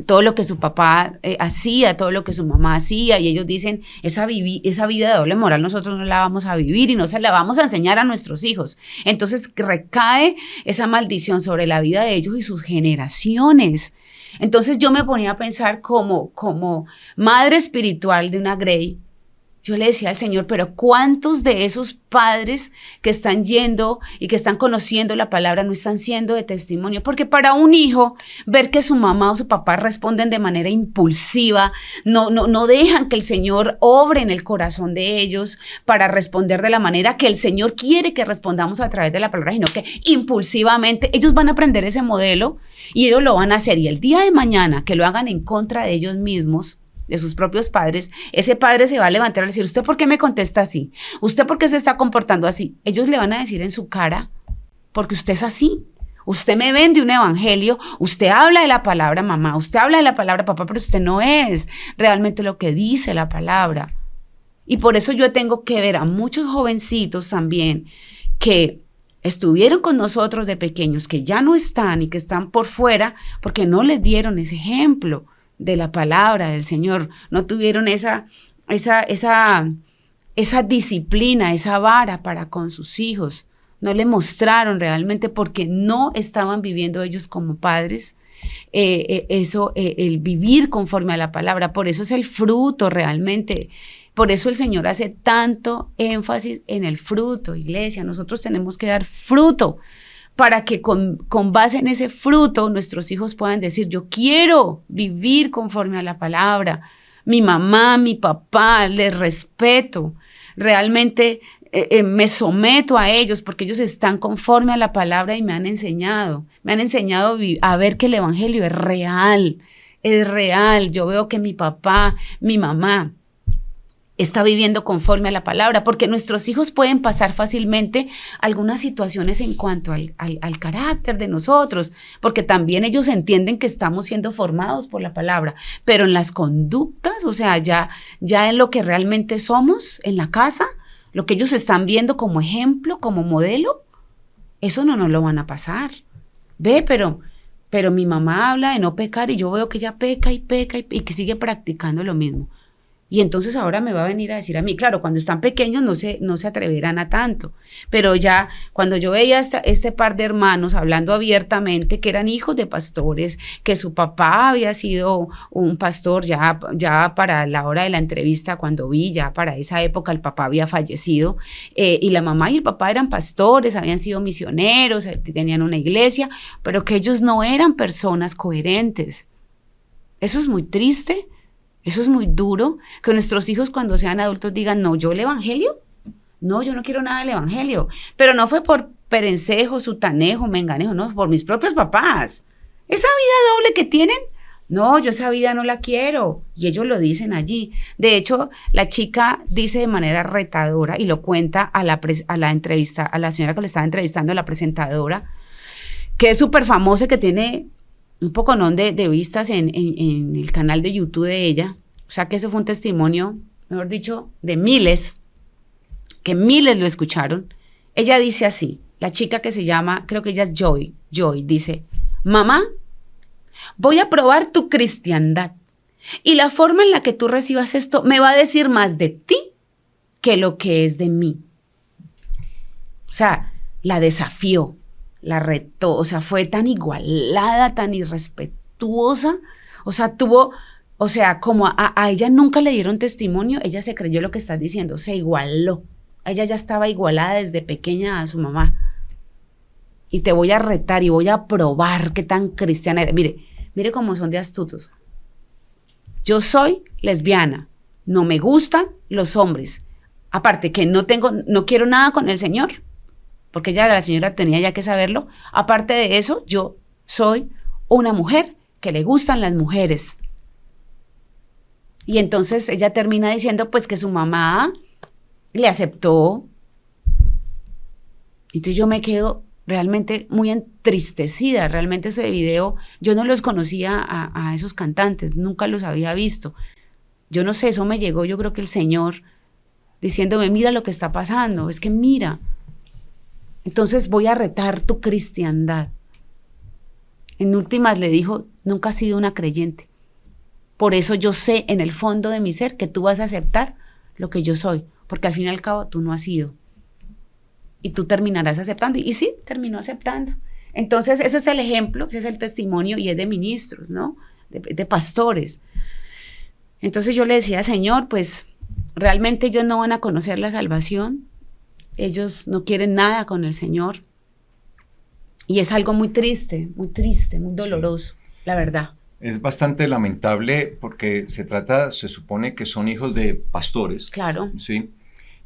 todo lo que su papá hacía, todo lo que su mamá hacía, y ellos dicen, esa vida de doble moral nosotros no la vamos a vivir y no se la vamos a enseñar a nuestros hijos. Entonces recae esa maldición sobre la vida de ellos y sus generaciones. Entonces yo me ponía a pensar como madre espiritual de una Grey. Yo le decía al Señor, pero ¿cuántos de esos padres que están yendo y que están conociendo la palabra no están siendo de testimonio? Porque para un hijo, ver que su mamá o su papá responden de manera impulsiva, no dejan que el Señor obre en el corazón de ellos para responder de la manera que el Señor quiere que respondamos a través de la palabra, sino que impulsivamente ellos van a aprender ese modelo y ellos lo van a hacer. Y el día de mañana que lo hagan en contra de ellos mismos, de sus propios padres, ese padre se va a levantar y decir, ¿usted por qué me contesta así? ¿Usted por qué se está comportando así? Ellos le van a decir en su cara, porque usted es así. Usted me vende un evangelio, usted habla de la palabra mamá, usted habla de la palabra papá, pero usted no es realmente lo que dice la palabra. Y por eso yo tengo que ver a muchos jovencitos también que estuvieron con nosotros de pequeños, que ya no están y que están por fuera, porque no les dieron ese ejemplo de la palabra del Señor, no tuvieron esa disciplina, esa vara para con sus hijos, no le mostraron realmente porque no estaban viviendo ellos como padres, el vivir conforme a la palabra. Por eso es el fruto realmente, por eso el Señor hace tanto énfasis en el fruto, iglesia. Nosotros tenemos que dar fruto, para que con base en ese fruto nuestros hijos puedan decir, yo quiero vivir conforme a la palabra. Mi mamá, mi papá, les respeto. Realmente me someto a ellos porque ellos están conforme a la palabra y me han enseñado a ver que el evangelio es real. Yo veo que mi papá, mi mamá está viviendo conforme a la palabra, porque nuestros hijos pueden pasar fácilmente algunas situaciones en cuanto al carácter de nosotros, porque también ellos entienden que estamos siendo formados por la palabra, pero en las conductas, o sea, ya en lo que realmente somos, en la casa, lo que ellos están viendo como ejemplo, como modelo, eso no nos lo van a pasar. Ve, pero mi mamá habla de no pecar y yo veo que ella peca y que sigue practicando lo mismo. Y entonces ahora me va a venir a decir a mí, claro, cuando están pequeños no se atreverán a tanto, pero ya cuando yo veía este par de hermanos hablando abiertamente que eran hijos de pastores, que su papá había sido un pastor ya para la hora de la entrevista, cuando vi, ya para esa época el papá había fallecido, y la mamá y el papá eran pastores, habían sido misioneros, tenían una iglesia, pero que ellos no eran personas coherentes. Eso es muy triste. Eso es muy duro, que nuestros hijos cuando sean adultos digan, no, yo el evangelio, no, yo no quiero nada del evangelio, pero no fue por perencejo, sutanejo, menganejo, no, por mis propios papás. Esa vida doble que tienen, no, yo esa vida no la quiero, y ellos lo dicen allí. De hecho, la chica dice de manera retadora y lo cuenta a la entrevista, a la señora que le estaba entrevistando, a la presentadora, que es súper famosa y que tiene un poconón de vistas en el canal de YouTube de ella. O sea que eso fue un testimonio, mejor dicho, de miles, que miles lo escucharon. Ella dice así, la chica que se llama, creo que ella es Joy, dice, mamá, voy a probar tu cristiandad y la forma en la que tú recibas esto me va a decir más de ti que lo que es de mí. O sea, la desafió. La retó, o sea, fue tan igualada, tan irrespetuosa, o sea, como a ella nunca le dieron testimonio, ella se creyó lo que estás diciendo, se igualó, ella ya estaba igualada desde pequeña a su mamá, y te voy a retar y voy a probar qué tan cristiana eres. Mire cómo son de astutos. Yo soy lesbiana, no me gustan los hombres, aparte que no quiero nada con el Señor, porque ya la señora tenía ya que saberlo. Aparte de eso, yo soy una mujer que le gustan las mujeres. Y entonces ella termina diciendo pues que su mamá le aceptó. Entonces yo me quedo realmente muy entristecida. Realmente ese video, yo no los conocía a esos cantantes, nunca los había visto. Yo no sé, eso me llegó, yo creo que el Señor diciéndome, mira lo que está pasando, es que mira. Entonces voy a retar tu cristiandad. En últimas le dijo, nunca has sido una creyente. Por eso yo sé en el fondo de mi ser que tú vas a aceptar lo que yo soy, porque al fin y al cabo tú no has sido. Y tú terminarás aceptando. Y sí, terminó aceptando. Entonces ese es el ejemplo, ese es el testimonio y es de ministros, ¿no? De pastores. Entonces yo le decía, Señor, pues realmente ellos no van a conocer la salvación. Ellos no quieren nada con el Señor. Y es algo muy triste, muy doloroso, sí, la verdad. Es bastante lamentable porque se supone que son hijos de pastores. Claro. Sí.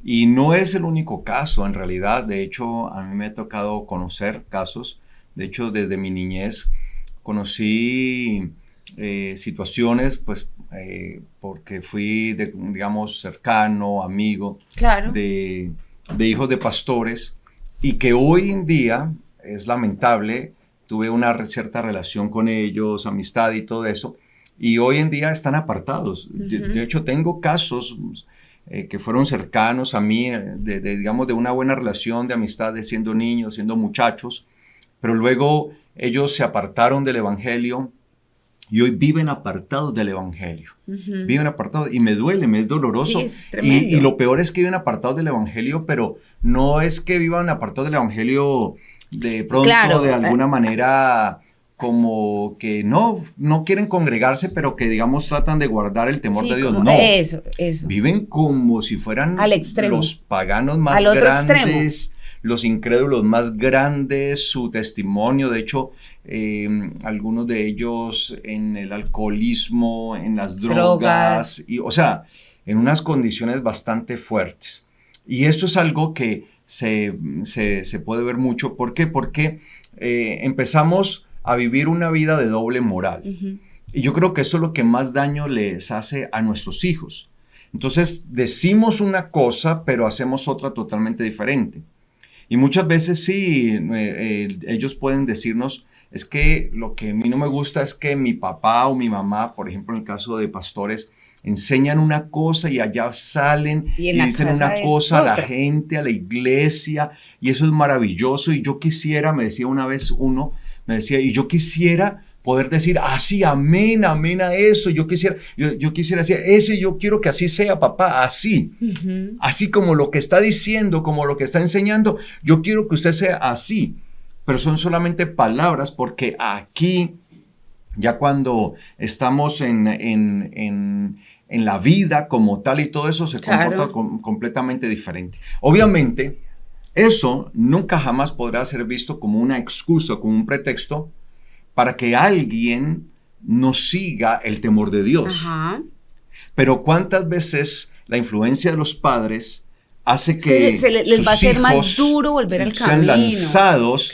Y no es el único caso, en realidad. De hecho, a mí me ha tocado conocer casos. De hecho, desde mi niñez conocí situaciones, pues, porque fui, digamos, cercano, amigo, claro, de hijos de pastores, y que hoy en día es lamentable. Tuve una cierta relación con ellos, amistad y todo eso, y hoy en día están apartados. De hecho, tengo casos que fueron cercanos a mí, digamos, de una buena relación de amistad, de siendo niños, siendo muchachos, pero luego ellos se apartaron del evangelio y hoy viven apartados del evangelio. Viven apartados, y me duele, me es doloroso. Sí, es tremendo. Y lo peor es que viven apartados del evangelio, pero no es que vivan apartados del evangelio de pronto, claro, de alguna manera como que no quieren congregarse, pero que, digamos, tratan de guardar el temor de Dios. No, eso. Viven como si fueran al extremo, los paganos más grandes, los incrédulos más grandes, su testimonio. De hecho, algunos de ellos en el alcoholismo, en las drogas. Y, o sea, en unas condiciones bastante fuertes. Y esto es algo que se puede ver mucho. ¿Por qué? Porque empezamos a vivir una vida de doble moral. Y yo creo que eso es lo que más daño les hace a nuestros hijos. Entonces, decimos una cosa, pero hacemos otra totalmente diferente. Y muchas veces sí, ellos pueden decirnos, es que lo que a mí no me gusta es que mi papá o mi mamá, por ejemplo, en el caso de pastores, enseñan una cosa y allá salen y dicen una cosa a la gente, a la iglesia, y eso es maravilloso. Y yo quisiera, me decía una vez uno, me decía, y yo quisiera poder decir, sí, amén, amén a eso, yo quisiera decir, yo quiero que así sea, papá, así, así como lo que está diciendo, como lo que está enseñando, yo quiero que usted sea así, pero son solamente palabras, porque aquí, ya cuando estamos en la vida como tal y todo eso, se comporta completamente diferente. Obviamente, eso nunca jamás podrá ser visto como una excusa, como un pretexto para que alguien no siga el temor de Dios. Ajá. Pero ¿cuántas veces la influencia de los padres hace que les va a ser más duro volver al camino? Sean lanzados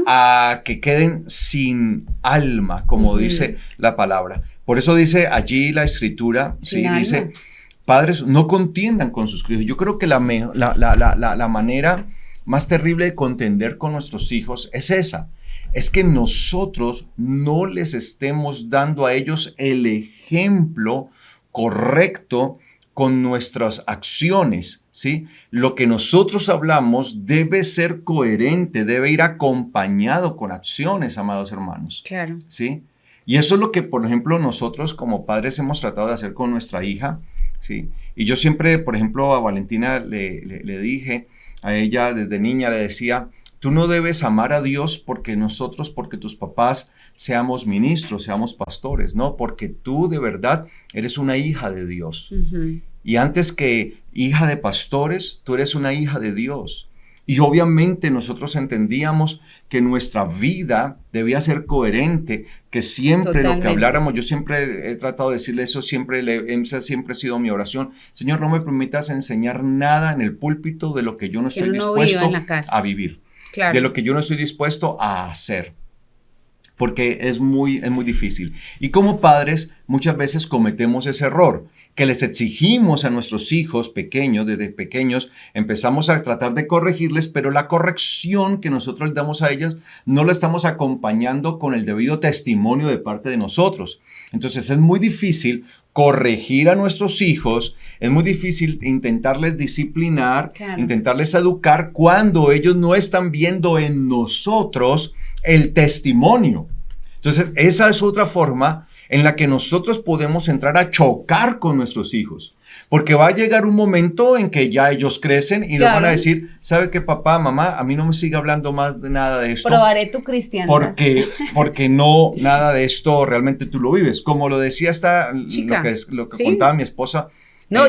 a que queden sin alma, como dice la palabra. Por eso dice allí la Escritura, dice, padres, no contiendan con sus críos. Yo creo que la manera más terrible de contender con nuestros hijos es esa. Es que nosotros no les estemos dando a ellos el ejemplo correcto con nuestras acciones, ¿sí? Lo que nosotros hablamos debe ser coherente, debe ir acompañado con acciones, amados hermanos. Claro. ¿Sí? Y eso es lo que, por ejemplo, nosotros como padres hemos tratado de hacer con nuestra hija, ¿sí? Y yo siempre, por ejemplo, a Valentina le dije, a ella desde niña le decía, tú no debes amar a Dios porque tus papás seamos ministros, seamos pastores, no, porque tú de verdad eres una hija de Dios. Y antes que hija de pastores, tú eres una hija de Dios. Y obviamente nosotros entendíamos que nuestra vida debía ser coherente, que siempre lo que habláramos, yo siempre he tratado de decirle eso, siempre ha sido mi oración. Señor, no me permitas enseñar nada en el púlpito de lo que yo no estoy dispuesto a vivir. Claro. De lo que yo no estoy dispuesto a hacer, porque es muy difícil. Y como padres, muchas veces cometemos ese error, que les exigimos a nuestros hijos pequeños, desde pequeños, empezamos a tratar de corregirles, pero la corrección que nosotros les damos a ellos no la estamos acompañando con el debido testimonio de parte de nosotros. Entonces es muy difícil corregir a nuestros hijos, es muy difícil intentarles disciplinar, intentarles educar cuando ellos no están viendo en nosotros el testimonio. Entonces, esa es otra forma en la que nosotros podemos entrar a chocar con nuestros hijos. Porque va a llegar un momento en que ya ellos crecen y nos van a decir, ¿sabe qué, papá, mamá? A mí no me sigue hablando más de nada de esto. Probaré tu cristiandad. Porque no, nada de esto realmente tú lo vives. Como lo decía lo que contaba mi esposa,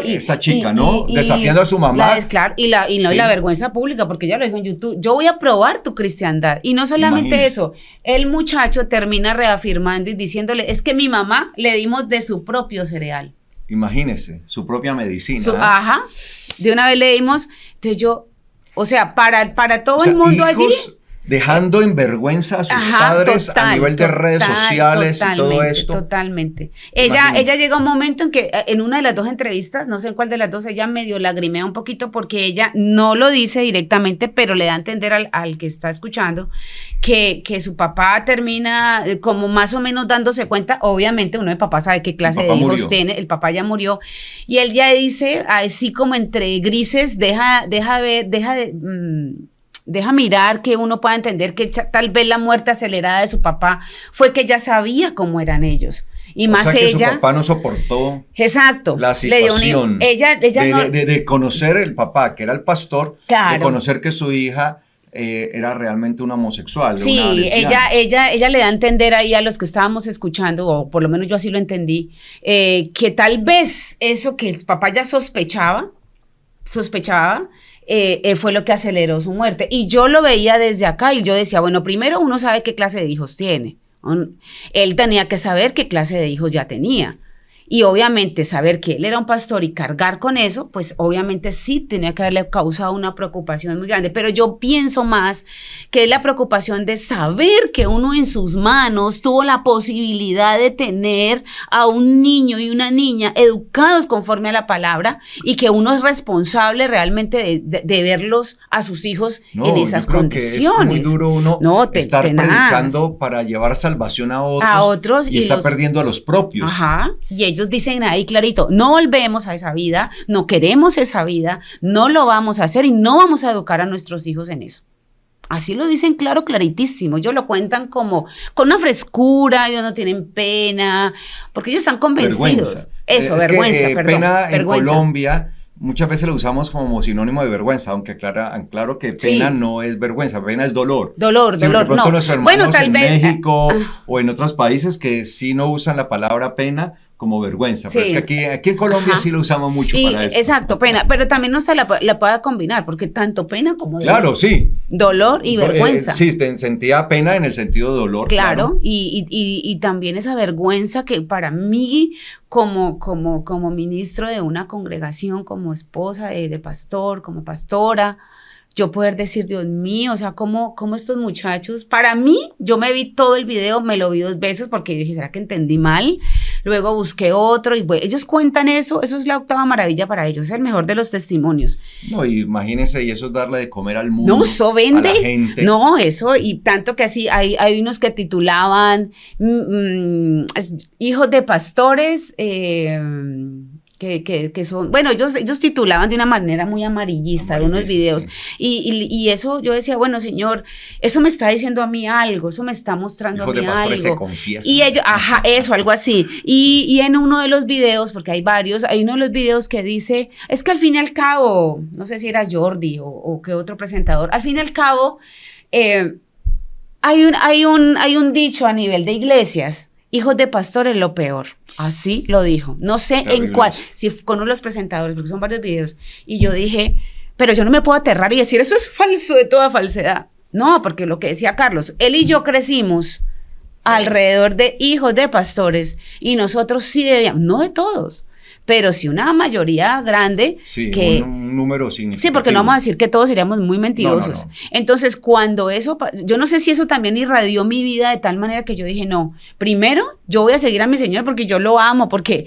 esta chica, desafiando a su mamá. La vergüenza pública, porque ella lo dijo en YouTube, yo voy a probar tu cristiandad. Y no solamente eso, el muchacho termina reafirmando y diciéndole, es que mi mamá le dimos de su propio cereal. Imagínese, su propia medicina. De una vez le dimos, entonces para todo el mundo allí. Dejando en vergüenza a sus padres a nivel de redes sociales y todo esto. Totalmente. Ella llega a un momento en que en una de las dos entrevistas, no sé en cuál de las dos, ella medio lagrimea un poquito porque ella no lo dice directamente, pero le da a entender al que está escuchando que su papá termina como más o menos dándose cuenta. Obviamente uno de papá sabe qué clase de hijos tiene, el papá ya murió, y él ya dice, así como entre grises, deja mirar que uno pueda entender que tal vez la muerte acelerada de su papá fue que ella sabía cómo eran ellos. Y más que ella. Su papá no soportó. Exacto. La situación. Ella de conocer el papá, que era el pastor, de conocer que su hija era realmente una homosexual. Sí, ella le da a entender ahí a los que estábamos escuchando, o por lo menos yo así lo entendí, que tal vez eso que el papá ya sospechaba, fue lo que aceleró su muerte. Y yo lo veía desde acá y yo decía, bueno, primero uno sabe qué clase de hijos tiene. Él tenía que saber qué clase de hijos ya tenía. Y obviamente saber que él era un pastor y cargar con eso, pues obviamente sí tenía que haberle causado una preocupación muy grande. Pero yo pienso más que es la preocupación de saber que uno en sus manos tuvo la posibilidad de tener a un niño y una niña educados conforme a la palabra y que uno es responsable realmente de verlos a sus hijos en esas condiciones. Que es muy duro uno estar predicando para llevar salvación a otros y está perdiendo a los propios. Y ellos dicen ahí clarito, no volvemos a esa vida, no queremos esa vida, no lo vamos a hacer y no vamos a educar a nuestros hijos en eso. Así lo dicen claro, claritísimo. Ellos lo cuentan como con una frescura, ellos no tienen pena, porque ellos están convencidos. Vergüenza. Eso, vergüenza, perdón. Pena vergüenza. En Colombia muchas veces lo usamos como sinónimo de vergüenza, aunque claro que pena no es vergüenza, pena es dolor. Dolor. De pronto no. nuestros hermanos en México o en otros países que sí no usan la palabra pena como vergüenza, pero es que aquí en Colombia sí lo usamos mucho para eso. Exacto, pena, pero también no se la puede combinar, porque tanto pena como dolor. Claro, sí. Dolor y vergüenza. Sí, sentía pena en el sentido de dolor. Claro. Y también esa vergüenza que para mí, como ministro de una congregación, como esposa de pastor, como pastora, yo poder decir, Dios mío, o sea, cómo estos muchachos, para mí, yo me vi todo el video, me lo vi 2 veces porque dije, ¿será que entendí mal? Luego busqué otro y bueno, ellos cuentan eso es la 8ª maravilla para ellos, es el mejor de los testimonios. No, imagínense, y eso es darle de comer al mundo. No, eso vende. A la gente. No, eso, y tanto que así, hay unos que titulaban hijos de pastores, que son, bueno, ellos titulaban de una manera muy amarillista algunos videos, sí. y eso yo decía, bueno, Señor, eso me está diciendo a mí algo, eso me está mostrando a mí algo. Se confiesan. Y ellos, eso, algo así, y en uno de los videos, porque hay varios, hay uno de los videos que dice, es que al fin y al cabo, no sé si era Jordi o qué otro presentador, al fin y al cabo, hay un dicho a nivel de iglesias, hijos de pastor es lo peor. Así lo dijo. No sé en cuál, si con uno de los presentadores, porque son varios videos. Y yo dije, pero yo no me puedo aterrar y decir, eso es falso de toda falsedad. No, porque lo que decía Carlos, él y yo crecimos alrededor de hijos de pastores y nosotros sí debíamos, no de todos, pero sí una mayoría grande. Sí, que, un número significativo. Sí, porque no vamos a decir que todos seríamos muy mentirosos. No. Entonces, cuando eso, yo no sé si eso también irradió mi vida de tal manera que yo dije, no, primero yo voy a seguir a mi Señor porque yo lo amo, porque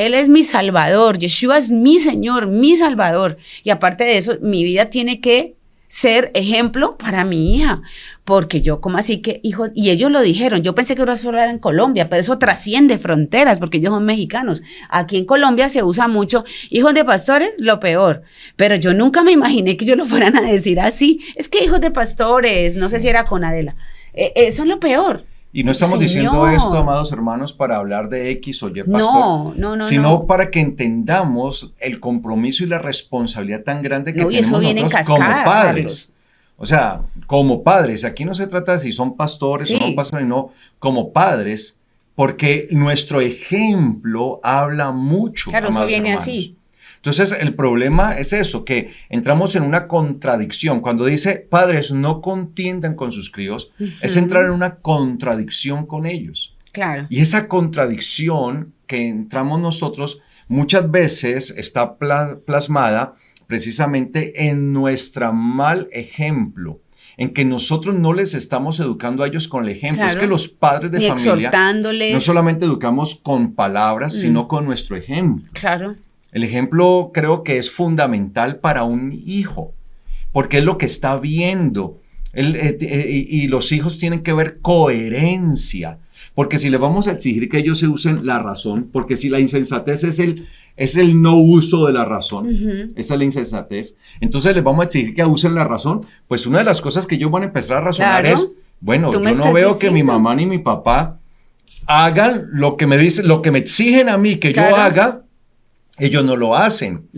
Él es mi Salvador, Yeshua es mi Señor, mi Salvador. Y aparte de eso, mi vida tiene que ser ejemplo para mi hija, porque yo como así que hijo, y ellos lo dijeron, yo pensé que eso solo era en Colombia, pero eso trasciende fronteras, porque ellos son mexicanos, aquí en Colombia se usa mucho, hijos de pastores, lo peor, pero yo nunca me imaginé que ellos lo fueran a decir así, es que hijos de pastores, no sé si era con Adela, eso es lo peor. Y no estamos diciendo esto, amados hermanos, para hablar de X o Y pastor, sino para que entendamos el compromiso y la responsabilidad tan grande que tenemos nosotros como padres. Carlos. O sea, como padres, aquí no se trata de si son pastores o no pastores, no, como padres, porque nuestro ejemplo habla mucho. Claro, eso viene así. Entonces, el problema es eso, que entramos en una contradicción. Cuando dice, padres, no contiendan con sus críos, es entrar en una contradicción con ellos. Claro. Y esa contradicción que entramos nosotros muchas veces está plasmada precisamente en nuestro mal ejemplo, en que nosotros no les estamos educando a ellos con el ejemplo. Claro. Es que los padres de familia no solamente educamos con palabras, sino con nuestro ejemplo. Claro. El ejemplo creo que es fundamental para un hijo, porque es lo que está viendo. Y los hijos tienen que ver coherencia, porque si les vamos a exigir que ellos se usen la razón, porque si la insensatez es el no uso de la razón, esa es la insensatez, entonces les vamos a exigir que usen la razón, pues una de las cosas que ellos van a empezar a razonar es, bueno, yo no veo que mi mamá ni mi papá hagan lo que me dicen, lo que me exigen a mí que yo haga. Ellos no lo hacen.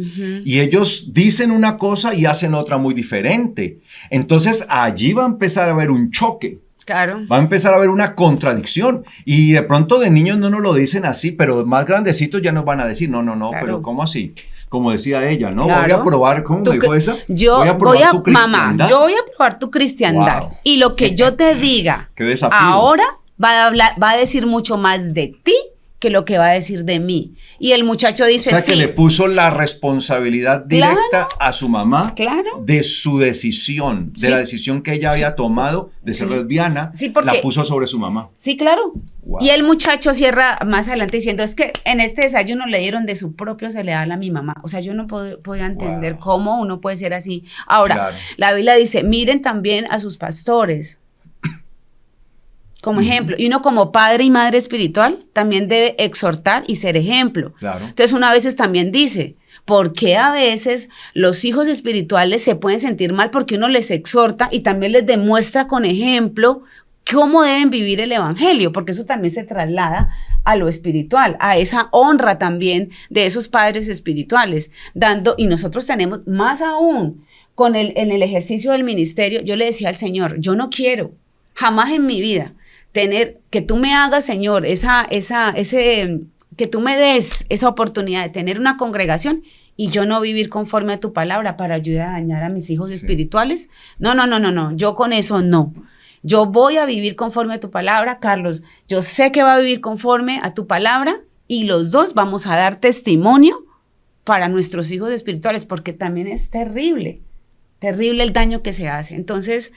Y ellos dicen una cosa y hacen otra muy diferente. Entonces, allí va a empezar a haber un choque. Claro. Va a empezar a haber una contradicción. Y de pronto de niños no nos lo dicen así, pero más grandecitos ya nos van a decir, no, claro. Pero ¿cómo así? Como decía ella, ¿no? Claro. Voy a probar, ¿cómo me dijo esa? Voy a probar tu cristiandad. Mamá, yo voy a probar tu cristiandad. Wow. Y lo que yo te diga ahora va a decir mucho más de ti que lo que va a decir de mí. Y el muchacho dice, o sea, que le puso la responsabilidad directa a su mamá claro. de su decisión, de la decisión que ella había tomado de ser lesbiana, la puso sobre su mamá. Sí, claro. Wow. Y el muchacho cierra más adelante diciendo, es que en este desayuno le dieron de su propio cereal a mi mamá. O sea, yo no podía entender cómo uno puede ser así. Ahora, la Biblia dice, miren también a sus pastores. Como ejemplo, y uno como padre y madre espiritual también debe exhortar y ser ejemplo. Claro. Entonces, una vez también dice, Porque a veces los hijos espirituales se pueden sentir mal porque uno les exhorta y también les demuestra con ejemplo cómo deben vivir el evangelio, porque eso también se traslada a lo espiritual, a esa honra también de esos padres espirituales, y nosotros tenemos más aún en el ejercicio del ministerio. Yo le decía al Señor, yo no quiero jamás en mi vida que tú me hagas, Señor, que tú me des esa oportunidad de tener una congregación y yo no vivir conforme a tu palabra para ayudar a dañar a mis hijos espirituales. No, yo con eso no. Yo voy a vivir conforme a tu palabra, Carlos. Yo sé que va a vivir conforme a tu palabra y los dos vamos a dar testimonio para nuestros hijos espirituales, porque también es terrible el daño que se hace. Entonces,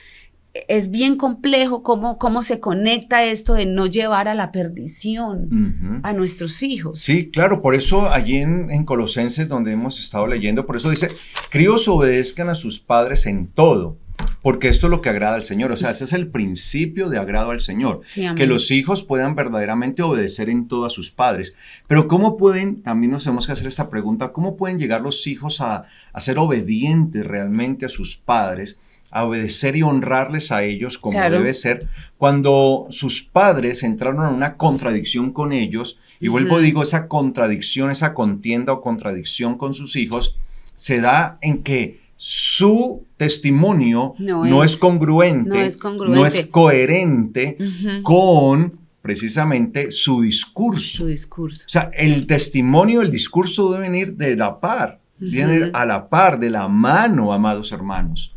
es bien complejo cómo se conecta esto de no llevar a la perdición a nuestros hijos. Sí, claro, por eso allí en Colosenses, donde hemos estado leyendo, por eso dice, críos obedezcan a sus padres en todo, porque esto es lo que agrada al Señor. O sea, ese es el principio de agrado al Señor, sí, que los hijos puedan verdaderamente obedecer en todo a sus padres. Pero ¿cómo pueden, también nos tenemos que hacer esta pregunta, cómo pueden llegar los hijos a ser obedientes realmente a sus padres, a obedecer y honrarles a ellos como debe ser, cuando sus padres entraron en una contradicción con ellos? Y vuelvo, digo, esa contradicción, esa contienda o contradicción con sus hijos se da en que su testimonio no es congruente, no es coherente con precisamente su discurso. O sea, el testimonio, el discurso deben ir de la par. Vienen a la par, de la mano, amados hermanos.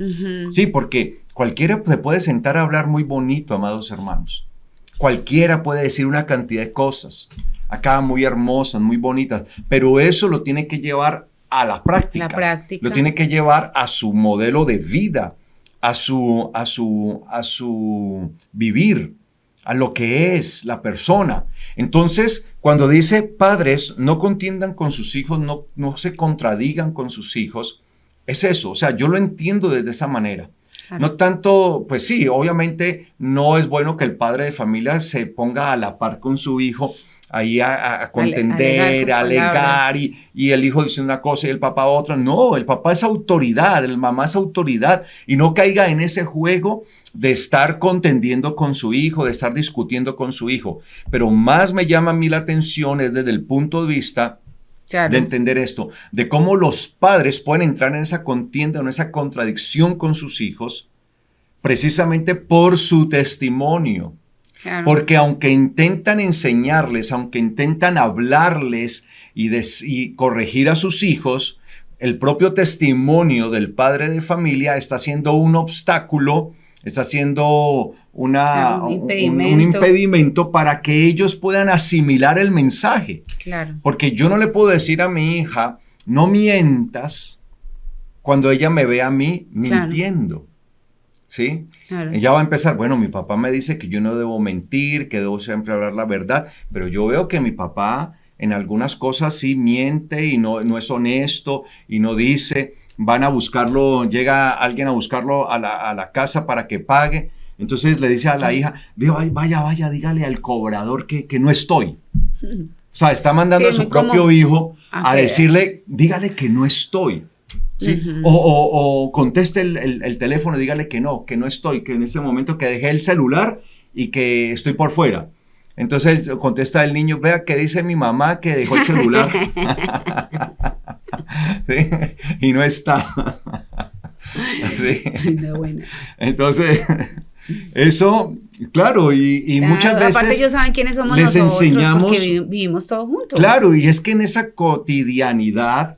Sí, porque cualquiera se puede sentar a hablar muy bonito, amados hermanos. Cualquiera puede decir una cantidad de cosas, acá muy hermosas, muy bonitas, pero eso lo tiene que llevar a la práctica. Lo tiene que llevar a su modelo de vida, a su vivir, a lo que es la persona. Entonces, cuando dice padres, no contiendan con sus hijos, no se contradigan con sus hijos, es eso. O sea, yo lo entiendo desde esa manera. Claro. No tanto, pues sí, obviamente no es bueno que el padre de familia se ponga a la par con su hijo, ahí a contender, a alegar, y el hijo dice una cosa y el papá otra. No, el papá es autoridad, el mamá es autoridad, y no caiga en ese juego de estar contendiendo con su hijo, de estar discutiendo con su hijo. Pero más me llama a mí la atención es desde el punto de vista de entender esto, de cómo los padres pueden entrar en esa contienda, en esa contradicción con sus hijos, precisamente por su testimonio. Claro. Porque aunque intentan enseñarles, aunque intentan hablarles y corregir a sus hijos, el propio testimonio del padre de familia está siendo un obstáculo, está siendo un impedimento para que ellos puedan asimilar el mensaje. Claro. Porque yo no le puedo decir a mi hija, no mientas, cuando ella me ve a mí mintiendo. Claro. ¿Sí? Claro. Ella va a empezar, bueno, mi papá me dice que yo no debo mentir, que debo siempre hablar la verdad, pero yo veo que mi papá en algunas cosas sí miente y no es honesto y no dice. Van a buscarlo, llega alguien a buscarlo a la casa para que pague. Entonces le dice a la hija, vaya, dígale al cobrador que no estoy. O sea, está mandando a su propio hijo a decirle, dígale que no estoy. ¿Sí? O conteste el teléfono, dígale que no estoy, que en este momento que dejé el celular y que estoy por fuera. Entonces contesta el niño, vea que dice mi mamá que dejó el celular. ¿Sí? Y no está. ¿Sí? Entonces, eso, claro, y muchas veces aparte ellos saben quiénes somos les nosotros, enseñamos, porque vivimos todos juntos. Claro, y es que en esa cotidianidad,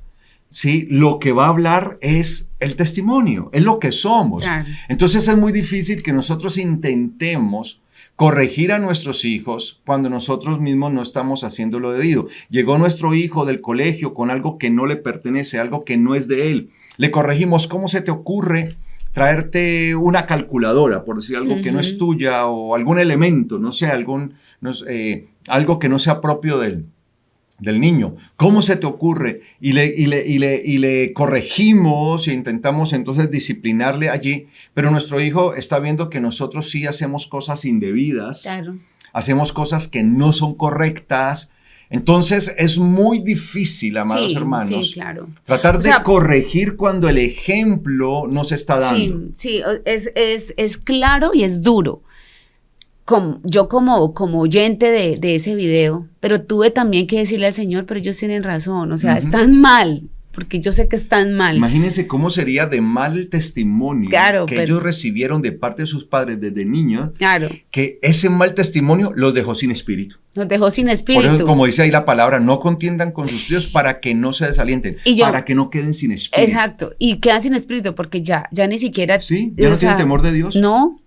sí, lo que va a hablar es el testimonio, es lo que somos. Claro. Entonces es muy difícil que nosotros intentemos corregir a nuestros hijos cuando nosotros mismos no estamos haciendo lo debido. Llegó nuestro hijo del colegio con algo que no le pertenece, algo que no es de él. Le corregimos, ¿cómo se te ocurre traerte una calculadora, por decir algo que no es tuya, o algún elemento, no sé, algo que no sea propio del niño? ¿Cómo se te ocurre? Y le corregimos e intentamos entonces disciplinarle allí, pero nuestro hijo está viendo que nosotros sí hacemos cosas indebidas, claro, hacemos cosas que no son correctas, Entonces es muy difícil, amados hermanos, sí, claro. tratar de corregir cuando el ejemplo no se está dando. Sí, es claro y es duro. Yo como oyente de ese video, pero tuve también que decirle al Señor, pero ellos tienen razón, o sea, están mal, porque yo sé que están mal. Imagínense cómo sería de mal el testimonio que ellos recibieron de parte de sus padres desde niños, que ese mal testimonio los dejó sin espíritu. Los dejó sin espíritu. Por eso, como dice ahí la palabra, no contiendan con sus tíos para que no se desalienten, para que no queden sin espíritu. Exacto, y quedan sin espíritu porque ya ni siquiera... Sí, ya no tienen temor de Dios. No,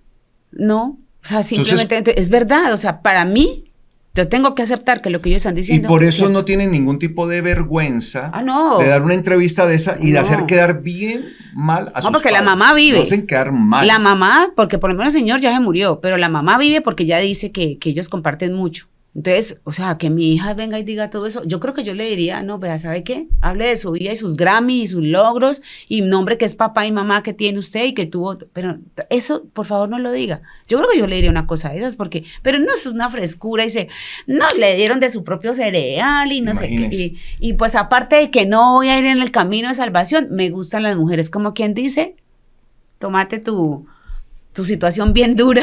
o sea, simplemente, entonces, es verdad, o sea, para mí, yo tengo que aceptar que lo que ellos están diciendo. Y por eso no tienen ningún tipo de vergüenza de dar una entrevista de esa y de hacer quedar bien mal a sus padres. No, porque la mamá vive. Lo hacen quedar mal. La mamá, porque por lo menos el señor ya se murió, pero la mamá vive porque ya dice que ellos comparten mucho. Entonces, o sea, que mi hija venga y diga todo eso, yo creo que yo le diría, no, vea, ¿sabe qué? Hable de su vida y sus Grammy y sus logros y nombre que es papá y mamá que tiene usted y que tuvo, pero eso, por favor, no lo diga. Yo creo que yo le diría una cosa de esas porque, pero no es una frescura y no, le dieron de su propio cereal y no sé qué. Y pues aparte de que no voy a ir en el camino de salvación, me gustan las mujeres, como quien dice, tómate tu situación bien dura,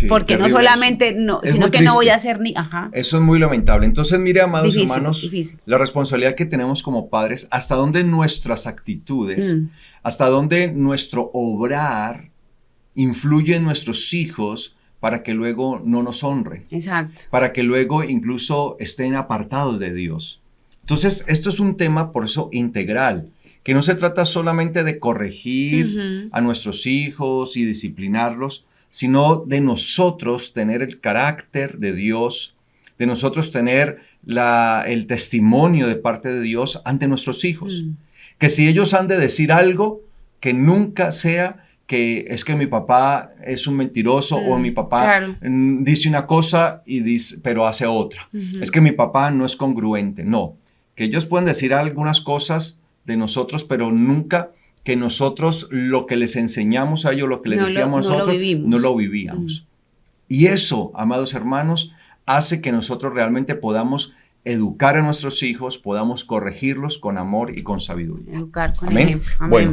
porque no solamente, sino que no voy a hacer ni... Eso es muy lamentable. Entonces, mire, amados hermanos, la responsabilidad que tenemos como padres, hasta dónde nuestras actitudes, hasta dónde nuestro obrar influye en nuestros hijos para que luego no nos honren. Exacto. Para que luego incluso estén apartados de Dios. Entonces, esto es un tema, por eso, integral, que no se trata solamente de corregir a nuestros hijos y disciplinarlos, sino de nosotros tener el carácter de Dios, de nosotros tener el testimonio de parte de Dios ante nuestros hijos. Que si ellos han de decir algo, que nunca sea que es que mi papá es un mentiroso o mi papá dice una cosa pero hace otra. Es que mi papá no es congruente. No, que ellos pueden decir algunas cosas de nosotros, pero nunca que nosotros lo que les enseñamos a ellos, lo que les decíamos a nosotros, no lo vivíamos. Y eso, amados hermanos, hace que nosotros realmente podamos educar a nuestros hijos, podamos corregirlos con amor y con sabiduría. Educar con Amén. ejemplo. Amén. Bueno.